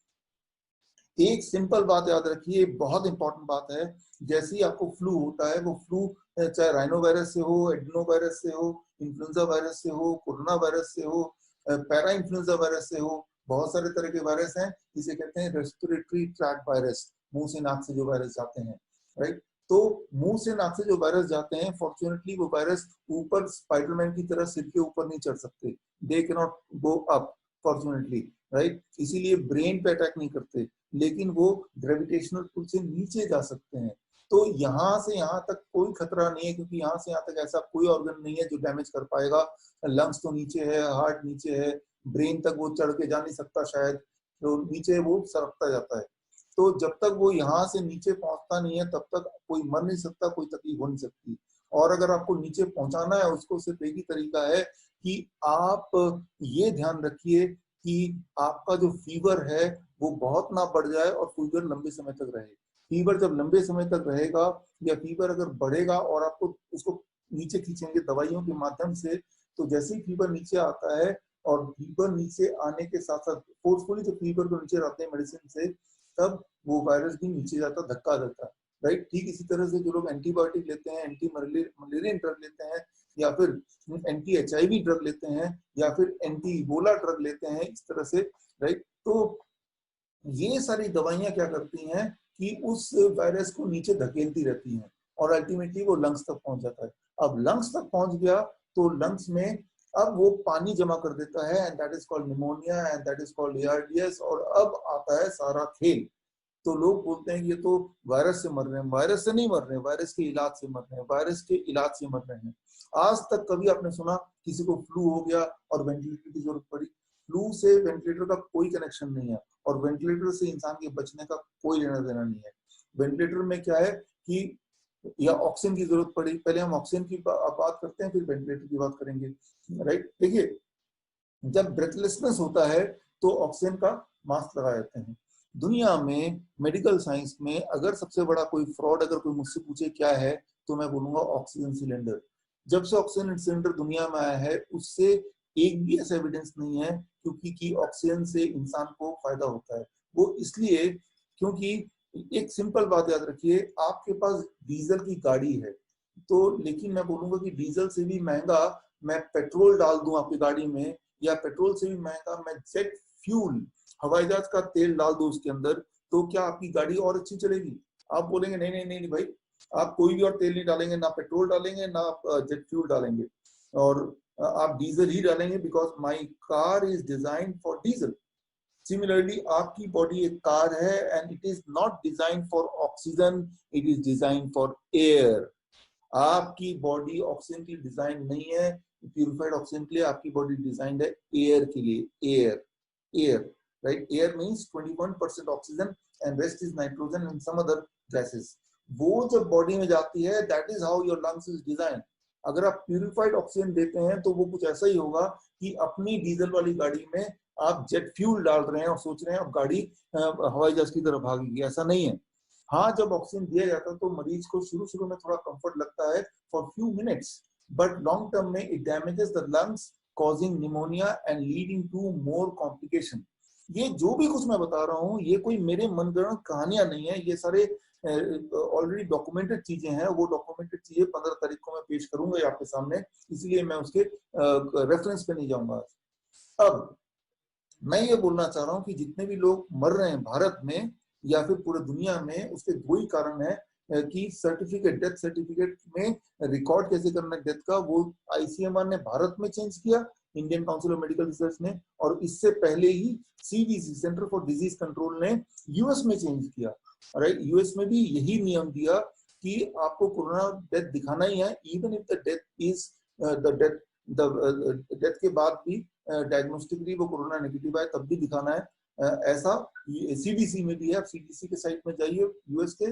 एक सिंपल बात याद रखिए, बहुत इंपॉर्टेंट बात है। जैसे ही आपको फ्लू होता है, वो फ्लू चाहे राइनो वायरस से हो, एडिनो वायरस से हो, इन्फ्लुएंजा वायरस से हो, कोरोना वायरस से हो, पैरा इन्फ्लुएंजा वायरस से हो, बहुत सारे तरह के वायरस हैं जिसे कहते हैं रेस्पिरेटरी ट्रैक्ट वायरस, मुंह से नाक से जो वायरस जाते हैं, राइट। तो मुंह से नाक से जो वायरस जाते हैं, फॉर्चुनेटली वो वायरस ऊपर स्पाइडरमैन की तरह सिर के ऊपर नहीं चढ़ सकते, they can not go up fortunately, right. इसीलिए ब्रेन पे अटैक नहीं करते, लेकिन वो ग्रेविटेशनल पुल से नीचे जा सकते हैं। तो यहाँ से यहाँ तक कोई खतरा नहीं है, क्योंकि यहाँ से यहाँ तक ऐसा कोई ऑर्गन नहीं है जो डैमेज कर पाएगा। लंग्स तो नीचे है, हार्ट नीचे है, ब्रेन तक वो चढ़ के जा नहीं सकता शायद, तो नीचे वो सरकता जाता है। तो जब तक वो यहाँ से नीचे पहुंचता नहीं है तब तक कोई मर नहीं सकता, कोई तकलीफ हो नहीं सकती। और अगर आपको नीचे पहुंचाना है उसको, सिर्फ एक ही तरीका है कि आप ये ध्यान रखिए कि आपका जो फीवर है वो बहुत ना बढ़ जाए और फीवर लंबे समय तक रहे। फीवर जब लंबे समय तक रहेगा, या फीवर अगर बढ़ेगा और आपको उसको नीचे खींचेंगे दवाइयों के माध्यम से, तो जैसे ही फीवर नीचे आता है, और फीवर नीचे आने के साथ साथ फोर्सफुली जब फीवर को नीचे लाते हैं मेडिसिन से, तब वो वायरस भी नीचे जाता, धक्का देता है, राइट। ठीक इसी तरह से जो लोग एंटीबायोटिक लेते हैं, एंटी मलेरियन ड्रग लेते हैं, या फिर एंटी एचआईवी ड्रग लेते हैं, या फिर एंटी इबोला ड्रग लेते हैं, इस तरह से, राइट। तो ये सारी दवाइयां क्या करती हैं कि उस वायरस को नीचे धकेलती रहती हैं और अल्टीमेटली वो लंग्स तक पहुंच जाता है। अब लंग्स तक पहुंच गया तो लंग्स में अब वो पानी जमा कर देता है, and that is called pneumonia, and that is called ARDS. और अब आता है सारा खेल। तो लोग बोलते हैं कि ये तो वायरस से मर रहे हैं, वायरस से नहीं मर रहे हैं, वायरस के इलाज से मर रहे हैं, वायरस के इलाज से मर रहे हैं। आज तक कभी आपने सुना किसी को फ्लू हो गया और वेंटिलेटर की जरूरत पड़ी? फ्लू से वेंटिलेटर का कोई कनेक्शन नहीं है, और वेंटिलेटर से इंसान के बचने का कोई लेना देना नहीं है। वेंटिलेटर में क्या है कि या ऑक्सीजन की जरूरत पड़ी, पहले हम ऑक्सीजन की बात करते हैं, फिर वेंटिलेटर की बात करेंगे, राइट। देखिए, जब ब्रेथलेसनेस होता है तो ऑक्सीजन का मास्क लगा देते हैं, दुनिया में मेडिकल साइंस में अगर सबसे बड़ा कोई फ्रॉड अगर कोई मुझसे पूछे क्या है, तो मैं बोलूंगा ऑक्सीजन सिलेंडर। जब से ऑक्सीजन सिलेंडर दुनिया में आया है उससे एक भी ऐसा एविडेंस नहीं है क्योंकि कि ऑक्सीजन से इंसान को फायदा होता है। वो इसलिए क्योंकि एक सिंपल बात याद रखिए, आपके पास डीजल की गाड़ी है तो, लेकिन मैं बोलूंगा कि डीजल से भी महंगा मैं पेट्रोल डाल दूं आपकी गाड़ी में, या पेट्रोल से भी महंगा मैं जेट फ्यूल हवाई जहाज का तेल डाल दो उसके अंदर, तो क्या आपकी गाड़ी और अच्छी चलेगी? आप बोलेंगे नहीं नहीं नहीं भाई, आप कोई भी और तेल नहीं डालेंगे, ना पेट्रोल डालेंगे ना आप जेट फ्यूल डालेंगे, और आप डीजल ही डालेंगे because my car is design for diesel. Similarly आपकी बॉडी एक कार है and it is not design for oxygen, it is design for air. आपकी बॉडी ऑक्सीजन की डिजाइन नहीं है, प्यूरिफाइड ऑक्सीजन के लिए आपकी बॉडी डिजाइन है एयर के लिए। Air, air, right? Air means 21% oxygen and rest is nitrogen and some other gases. वो जब बॉडी में जाती है that is how your lungs is designed. अगर आप प्यूरिफाइड ऑक्सीजन देते हैं तो वो कुछ ऐसा ही होगा कि अपनी डीजल वाली गाड़ी में आप जेट फ्यूल डाल रहे हैं और सोच रहे हैं अब गाड़ी हवाई जहाज की तरफ भागेगी, ऐसा नहीं है। हाँ, जब ऑक्सीजन दिया जाता है तो मरीज को शुरू शुरू में थोड़ा कंफर्ट लगता है for few minutes, but long term में it damages the lungs causing pneumonia and leading to more complication. ये जो भी कुछ मैं बता रहा हूँ ये कोई मेरे मनगढ़ंत कहानियां नहीं है, ये सारे ऑलरेडी डॉक्यूमेंटेड चीजें हैं। वो डॉक्यूमेंटेड चीजें 15 तारीख को मैं पेश करूंगा आपके सामने, इसलिए मैं उसके रेफरेंस पे नहीं जाऊंगा। अब मैं ये बोलना चाह रहा हूँ कि जितने भी लोग मर रहे हैं भारत में या फिर पूरे दुनिया में, उसके दो ही कारण है कि सर्टिफिकेट, डेथ सर्टिफिकेट में रिकॉर्ड कैसे करना है डेथ का, वो आईसीएमआर ने भारत में चेंज किया, Indian council of medical research ने, और इससे पहले ही CDC, centre for disease control ने यूएस में चेंज किया। राइट, यूएस में भी यही नियम दिया कि आपको कोरोना डेथ दिखाना ही है, even if the death is the death के बाद भी डायग्नोस्टिकली वो कोरोना नेगेटिव आए तब भी दिखाना है। ऐसा सीडीसी में भी है। आप सीडीसी के साइट में जाइए यूएस के,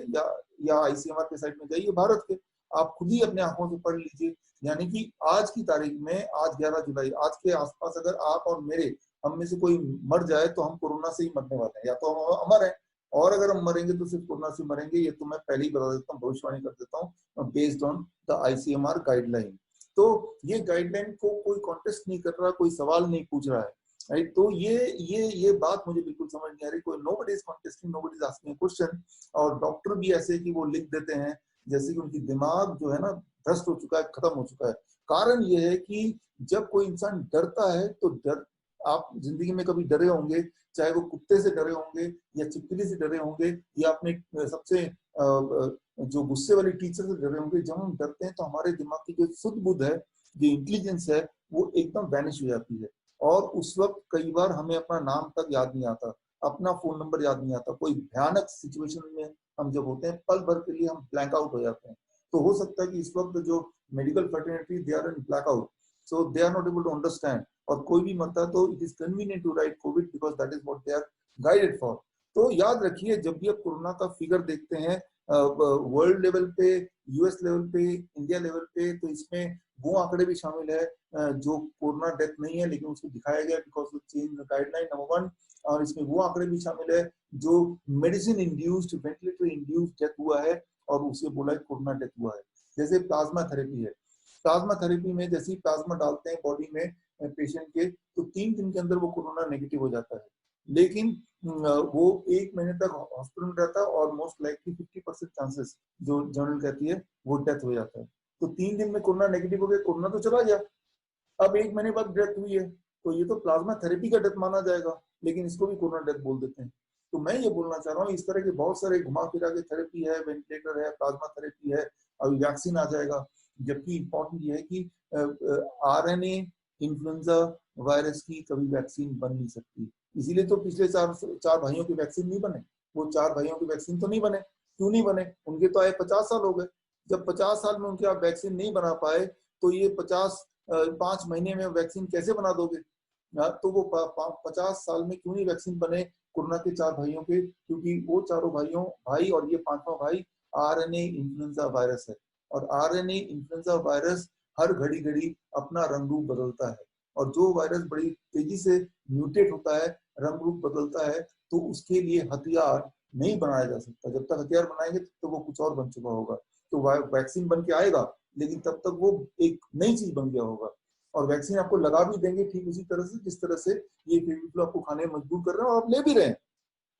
या आईसीएमआर के साइट में जाइए भारत के, आप खुद ही अपने आंखों से पढ़ लीजिए। यानी कि आज की तारीख में, आज 11 जुलाई, आज के आसपास अगर आप और मेरे, हम में से कोई मर जाए तो हम कोरोना से ही मरने वाले हैं, या तो हम अमर हैं, और अगर हम मरेंगे तो सिर्फ कोरोना से मरेंगे। ये तो मैं पहले ही बता देता हूँ, भविष्यवाणी कर देता हूँ based on the ICMR guideline. तो ये गाइडलाइन को कोई कॉन्टेस्ट नहीं कर रहा, कोई सवाल नहीं पूछ रहा है, राइट? तो ये बात मुझे बिल्कुल समझ नहीं आ रही। कोई nobody is contesting, nobody is asking question. और डॉक्टर भी ऐसे कि वो लिख देते हैं जैसे कि उनकी दिमाग जो है ना भ्रष्ट हो चुका है, खत्म हो चुका है। कारण ये है कि जब कोई इंसान डरता है तो डर, आप जिंदगी में कभी डरे होंगे, चाहे वो कुत्ते से डरे होंगे या चिपकली से डरे होंगे या अपने सबसे जो गुस्से वाली टीचर से डरे होंगे। जब हम डरते हैं तो हमारे दिमाग की जो शुद्ध बुद्ध है, जो इंटेलिजेंस है, वो एकदम वैनिश हो जाती है, और उस वक्त कई बार हमें अपना नाम तक याद नहीं आता, अपना फोन नंबर याद नहीं आता। कोई भयानक सिचुएशन में हम जब होते हैं, पल भर के लिए हम ब्लैंक आउट हो जाते हैं। तो हो सकता है कि इस वक्त जो medical fraternity, they are in black out, so they are not able to understand. और कोई भी मरता है तो it is convenient to write covid because that is what they are guided for. तो याद रखिए, जब भी आप कोरोना का फिगर देखते हैं वर्ल्ड लेवल पे, यूएस लेवल पे, इंडिया लेवल पे, तो इसमें वो आंकड़े भी शामिल है जो कोरोना डेथ नहीं है लेकिन उसको दिखाया गया because of change guideline, number 1। और इसमें वो आंकड़े भी शामिल है जो medicine induced, ventilator induced death हुआ है और उसे बोला है कोरोना डेथ हुआ है। जैसे प्लाज्मा थेरेपी है, प्लाज्मा थेरेपी में जैसे ही प्लाज्मा डालते हैं बॉडी में पेशेंट के, तो 3 दिन के अंदर वो कोरोना नेगेटिव हो जाता है, लेकिन वो 1 महीने तक हॉस्पिटल में रहता है और मोस्ट लाइकली 50% चांसेस जो जर्नल कहती है वो डेथ हो जाता है। तो 3 दिन में कोरोना नेगेटिव हो गया, कोरोना तो चला गया, अब 1 महीने बाद डेथ हुई है, तो ये तो प्लाज्मा थेरेपी का डेथ माना जाएगा, लेकिन इसको भी कोरोना डेथ बोल देते हैं। तो मैं ये बोलना चाह रहा हूँ, इस तरह के बहुत सारे घुमा फिरा के थेरेपी है, वेंटिलेटर है, प्लाज्मा थेरेपी है, अभी वैक्सीन आ जाएगा। जबकि इंपॉर्टेंट ये है कि आरएनए इन्फ्लुएंजा वायरस की कभी वैक्सीन बन नहीं सकती। इसीलिए तो पिछले चार भाइयों की वैक्सीन नहीं बने। वो 4 भाइयों की वैक्सीन तो नहीं बने, क्यों नहीं बने? उनके तो आए 50 साल हो गए। जब 50 साल में उनके आप वैक्सीन नहीं बना पाए तो ये 5 महीने में वैक्सीन कैसे बना दोगे? तो वो 50 साल में क्यों नहीं वैक्सीन बने कोरोना के 4 भाइयों के? क्योंकि वो चारों भाई और ये 5वां भाई आरएनए इन्फ्लुएंजा वायरस है, और आरएनए इन्फ्लुएंजा वायरस हर घड़ी घड़ी अपना रंग रूप बदलता है, और जो वायरस बड़ी तेजी से म्यूटेट होता है, रंग रूप बदलता है, तो उसके लिए हथियार नहीं बनाया जा सकता। जब तक हथियार बनाएंगे तो वो कुछ और बन चुका होगा। तो वैक्सीन बन के आएगा, लेकिन तब तक वो एक नई चीज बन गया होगा। और वैक्सीन आपको लगा भी देंगे ठीक उसी तरह से जिस तरह से ये फीवर फ्लू आपको खाने में मजबूर कर रहे हैं और आप ले भी रहे हैं,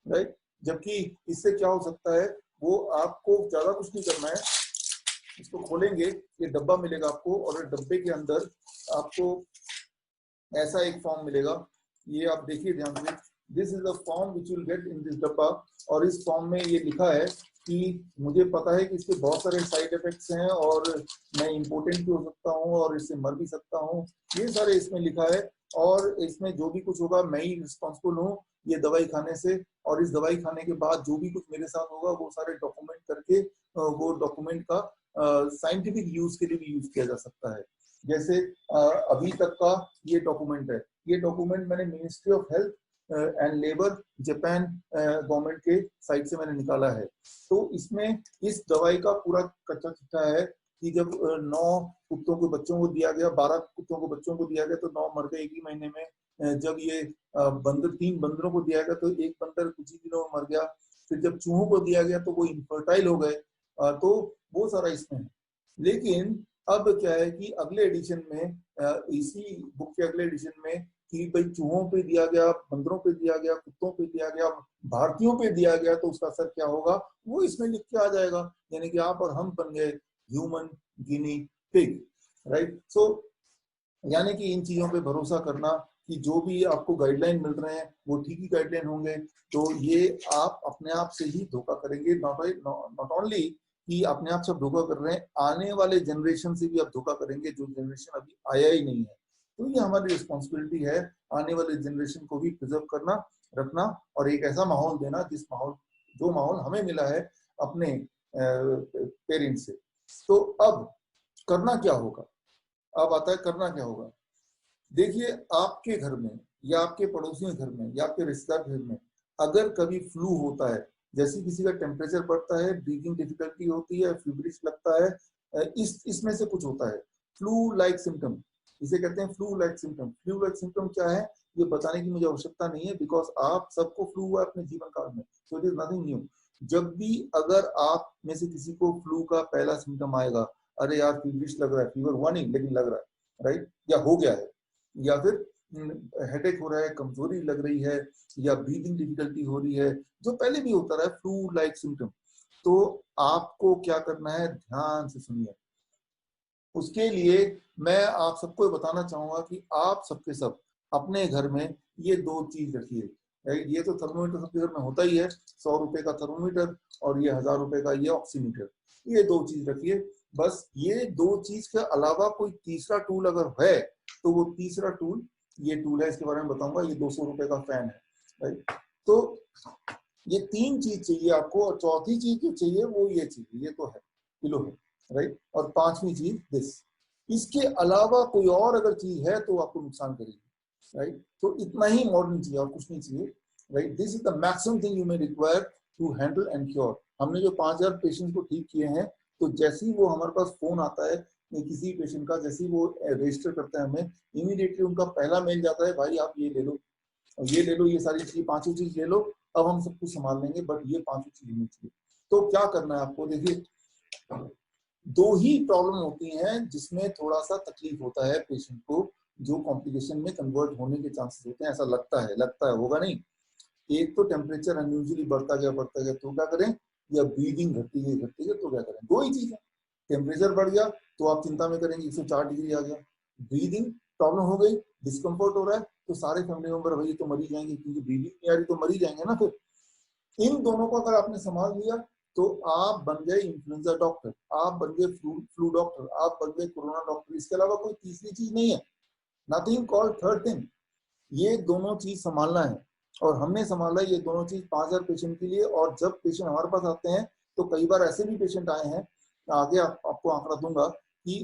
राइट। जबकि इससे क्या हो सकता है, वो आपको ज्यादा कुछ नहीं करना है। इसको खोलेंगे, ये डब्बा मिलेगा आपको, और डब्बे के अंदर आपको ऐसा एक फॉर्म मिलेगा। ये आप देखिए ध्यान से, this is the form which will get in this डब्बा। और इस फॉर्म में ये लिखा है कि मुझे पता है कि इसके बहुत सारे साइड इफेक्ट्स हैं और मैं इम्पोर्टेंट भी हो सकता हूँ और इससे मर भी सकता हूँ, ये सारे इसमें लिखा है। और इसमें जो भी कुछ होगा मैं ही रिस्पॉन्सिबल हूँ ये दवाई खाने से, और इस दवाई खाने के बाद जो भी कुछ मेरे साथ होगा वो सारे डॉक्यूमेंट करके वो डॉक्यूमेंट का साइंटिफिक यूज के लिए भी यूज किया जा सकता है। जैसे अभी तक का ये डॉक्यूमेंट है, ये डॉक्यूमेंट मैंने ministry of health and labour Japan government के साइट से मैंने निकाला है। तो इसमें इस दवाई का पूरा कच्चा चिट्ठा है कि जब 9 कुत्तों को बच्चों को दिया गया, 12 कुत्तों को बच्चों को दिया गया तो 9 मर गए एक ही महीने में। जब ये बंदर 3 बंदरों को दिया गया तो एक बंदर कुछ ही दिनों में मर गया। फिर जब चूहों को दिया गया तो वो इनफर्टाइल हो गए। तो वो सारा इसमें है। लेकिन अब क्या है कि अगले एडिशन में इसी बुक के अगले एडिशन में कि भाई चूहों पे दिया गया, बंदरों पे दिया गया, कुत्तों पे दिया गया, भारतीयों पे दिया गया तो उसका असर क्या होगा वो इसमें लिख के आ जाएगा। यानी कि आप और हम बन गए ह्यूमन गिनी पिग, राइट। सो यानी कि इन चीजों पे भरोसा करना कि जो भी आपको गाइडलाइन मिल रहे हैं वो ठीक ही गाइडलाइन होंगे, तो ये आप अपने आप से ही धोखा करेंगे। नॉट ओनली कि अपने आप से धोखा कर रहे हैं, आने वाले जनरेशन से भी आप धोखा करेंगे, जो जनरेशन अभी आया ही नहीं है। तो ये हमारी रिस्पॉन्सिबिलिटी है आने वाले जनरेशन को भी प्रिजर्व करना, रखना, और एक ऐसा माहौल देना जो माहौल हमें मिला है अपने पेरेंट्स से। तो अब करना क्या होगा, अब आता है करना क्या होगा। देखिए, आपके घर में या आपके पड़ोसियों के घर में या आपके रिश्तेदार घर में अगर कभी फ्लू होता है, जैसे किसी का टेम्परेचर बढ़ता है, ब्रीथिंग डिफिकल्टी होती है, फीवरिश लगता है, इसमें से कुछ होता है फ्लू लाइक सिम्टम, इसे कहते हैं flu like symptom. Flu like symptom क्या है ये बताने की मुझे आवश्यकता नहीं है, बिकॉज आप सबको फ्लू हुआ अपने जीवन काल में, so it is nothing new. जब भी अगर आप में से किसी को फ्लू का पहला सिम्टम आएगा, अरे यार फीवरिश लग रहा है, फीवर हुआ नहीं लेकिन लग रहा है, राइट, या हो गया है, या फिर हेडेक हो रहा है, कमजोरी लग रही है, या ब्रीदिंग डिफिकल्टी हो रही है, जो पहले भी होता रहा है फ्लू लाइक सिम्टम, तो आपको क्या करना है, ध्यान से सुनिए। उसके लिए मैं आप सबको बताना चाहूंगा कि आप सबके सब अपने घर में ये 2 चीज रखिए। ये तो थर्मोमीटर सबके घर में होता ही है, 100 रुपए का थर्मोमीटर और ये 1000 रुपए का ये ऑक्सीमीटर, ये 2 चीज रखिए बस। ये 2 चीज के अलावा कोई तीसरा टूल अगर है तो वो तीसरा टूल ये टूल है, इसके बारे में बताऊंगा, ये 200 रुपए का फैन है, राइट। तो ये 3 चीज चाहिए आपको, और चौथी चीज जो चाहिए वो ये चाहिए, ये तो है किलो है, राइट। और 5वीं चीज दिस, इसके अलावा कोई और अगर चीज है तो आपको नुकसान करेगी, राइट। तो इतना ही मॉडर्न चाहिए और कुछ नहीं चाहिए, right. This is the maximum thing you may require to handle and cure. हमने जो 5000 पेशेंट को ठीक किए हैं, तो जैसे ही वो हमारे पास फोन आता है किसी पेशेंट का, जैसे ही वो रजिस्टर करता है हमें, इमीडिएटली उनका पहला मेल जाता है, भाई आप ये ले लो, ये ले लो, ये सारी चीज 5 चीज ले लो, अब हम सब कुछ संभाल लेंगे, बट ये 5 चीज नहीं चाहिए। तो क्या करना है आपको, देखिए 2 ही प्रॉब्लम होती हैं जिसमें थोड़ा सा तकलीफ होता है पेशेंट को, जो कॉम्प्लिकेशन में कन्वर्ट होने के चांसेस होते हैं, ऐसा लगता है होगा नहीं। एक तो टेम्परेचर अनयूजुअली बढ़ता गया तो क्या करें, या ब्रीदिंग घटती गई तो क्या करें, 2 ही चीज है। टेम्परेचर बढ़ गया तो आप चिंता में करेंगे 104 डिग्री आ गया, ब्रीदिंग प्रॉब्लम हो गई, डिस्कम्फर्ट हो रहा है, तो सारे फैमिली मेंबर भाई तो मर ही जाएंगे, क्योंकि ब्रीदिंग नहीं आ रही तो मर ही जाएंगे ना। फिर इन दोनों को अगर आपने संभाल लिया तो आप बन गए इन्फ्लुएंजा डॉक्टर, आप बन गए फ्लू डॉक्टर, आप बन गए कोरोना डॉक्टर। इसके अलावा कोई तीसरी चीज नहीं है, नथिंग कॉल्ड थर्ड थिंग। ये दोनों चीज संभालना है, और हमने संभाला ये दोनों चीज 5000 पेशेंट के लिए। और जब पेशेंट हमारे पास आते हैं तो कई बार ऐसे भी पेशेंट आए हैं, आगे आपको आंकड़ा दूंगा कि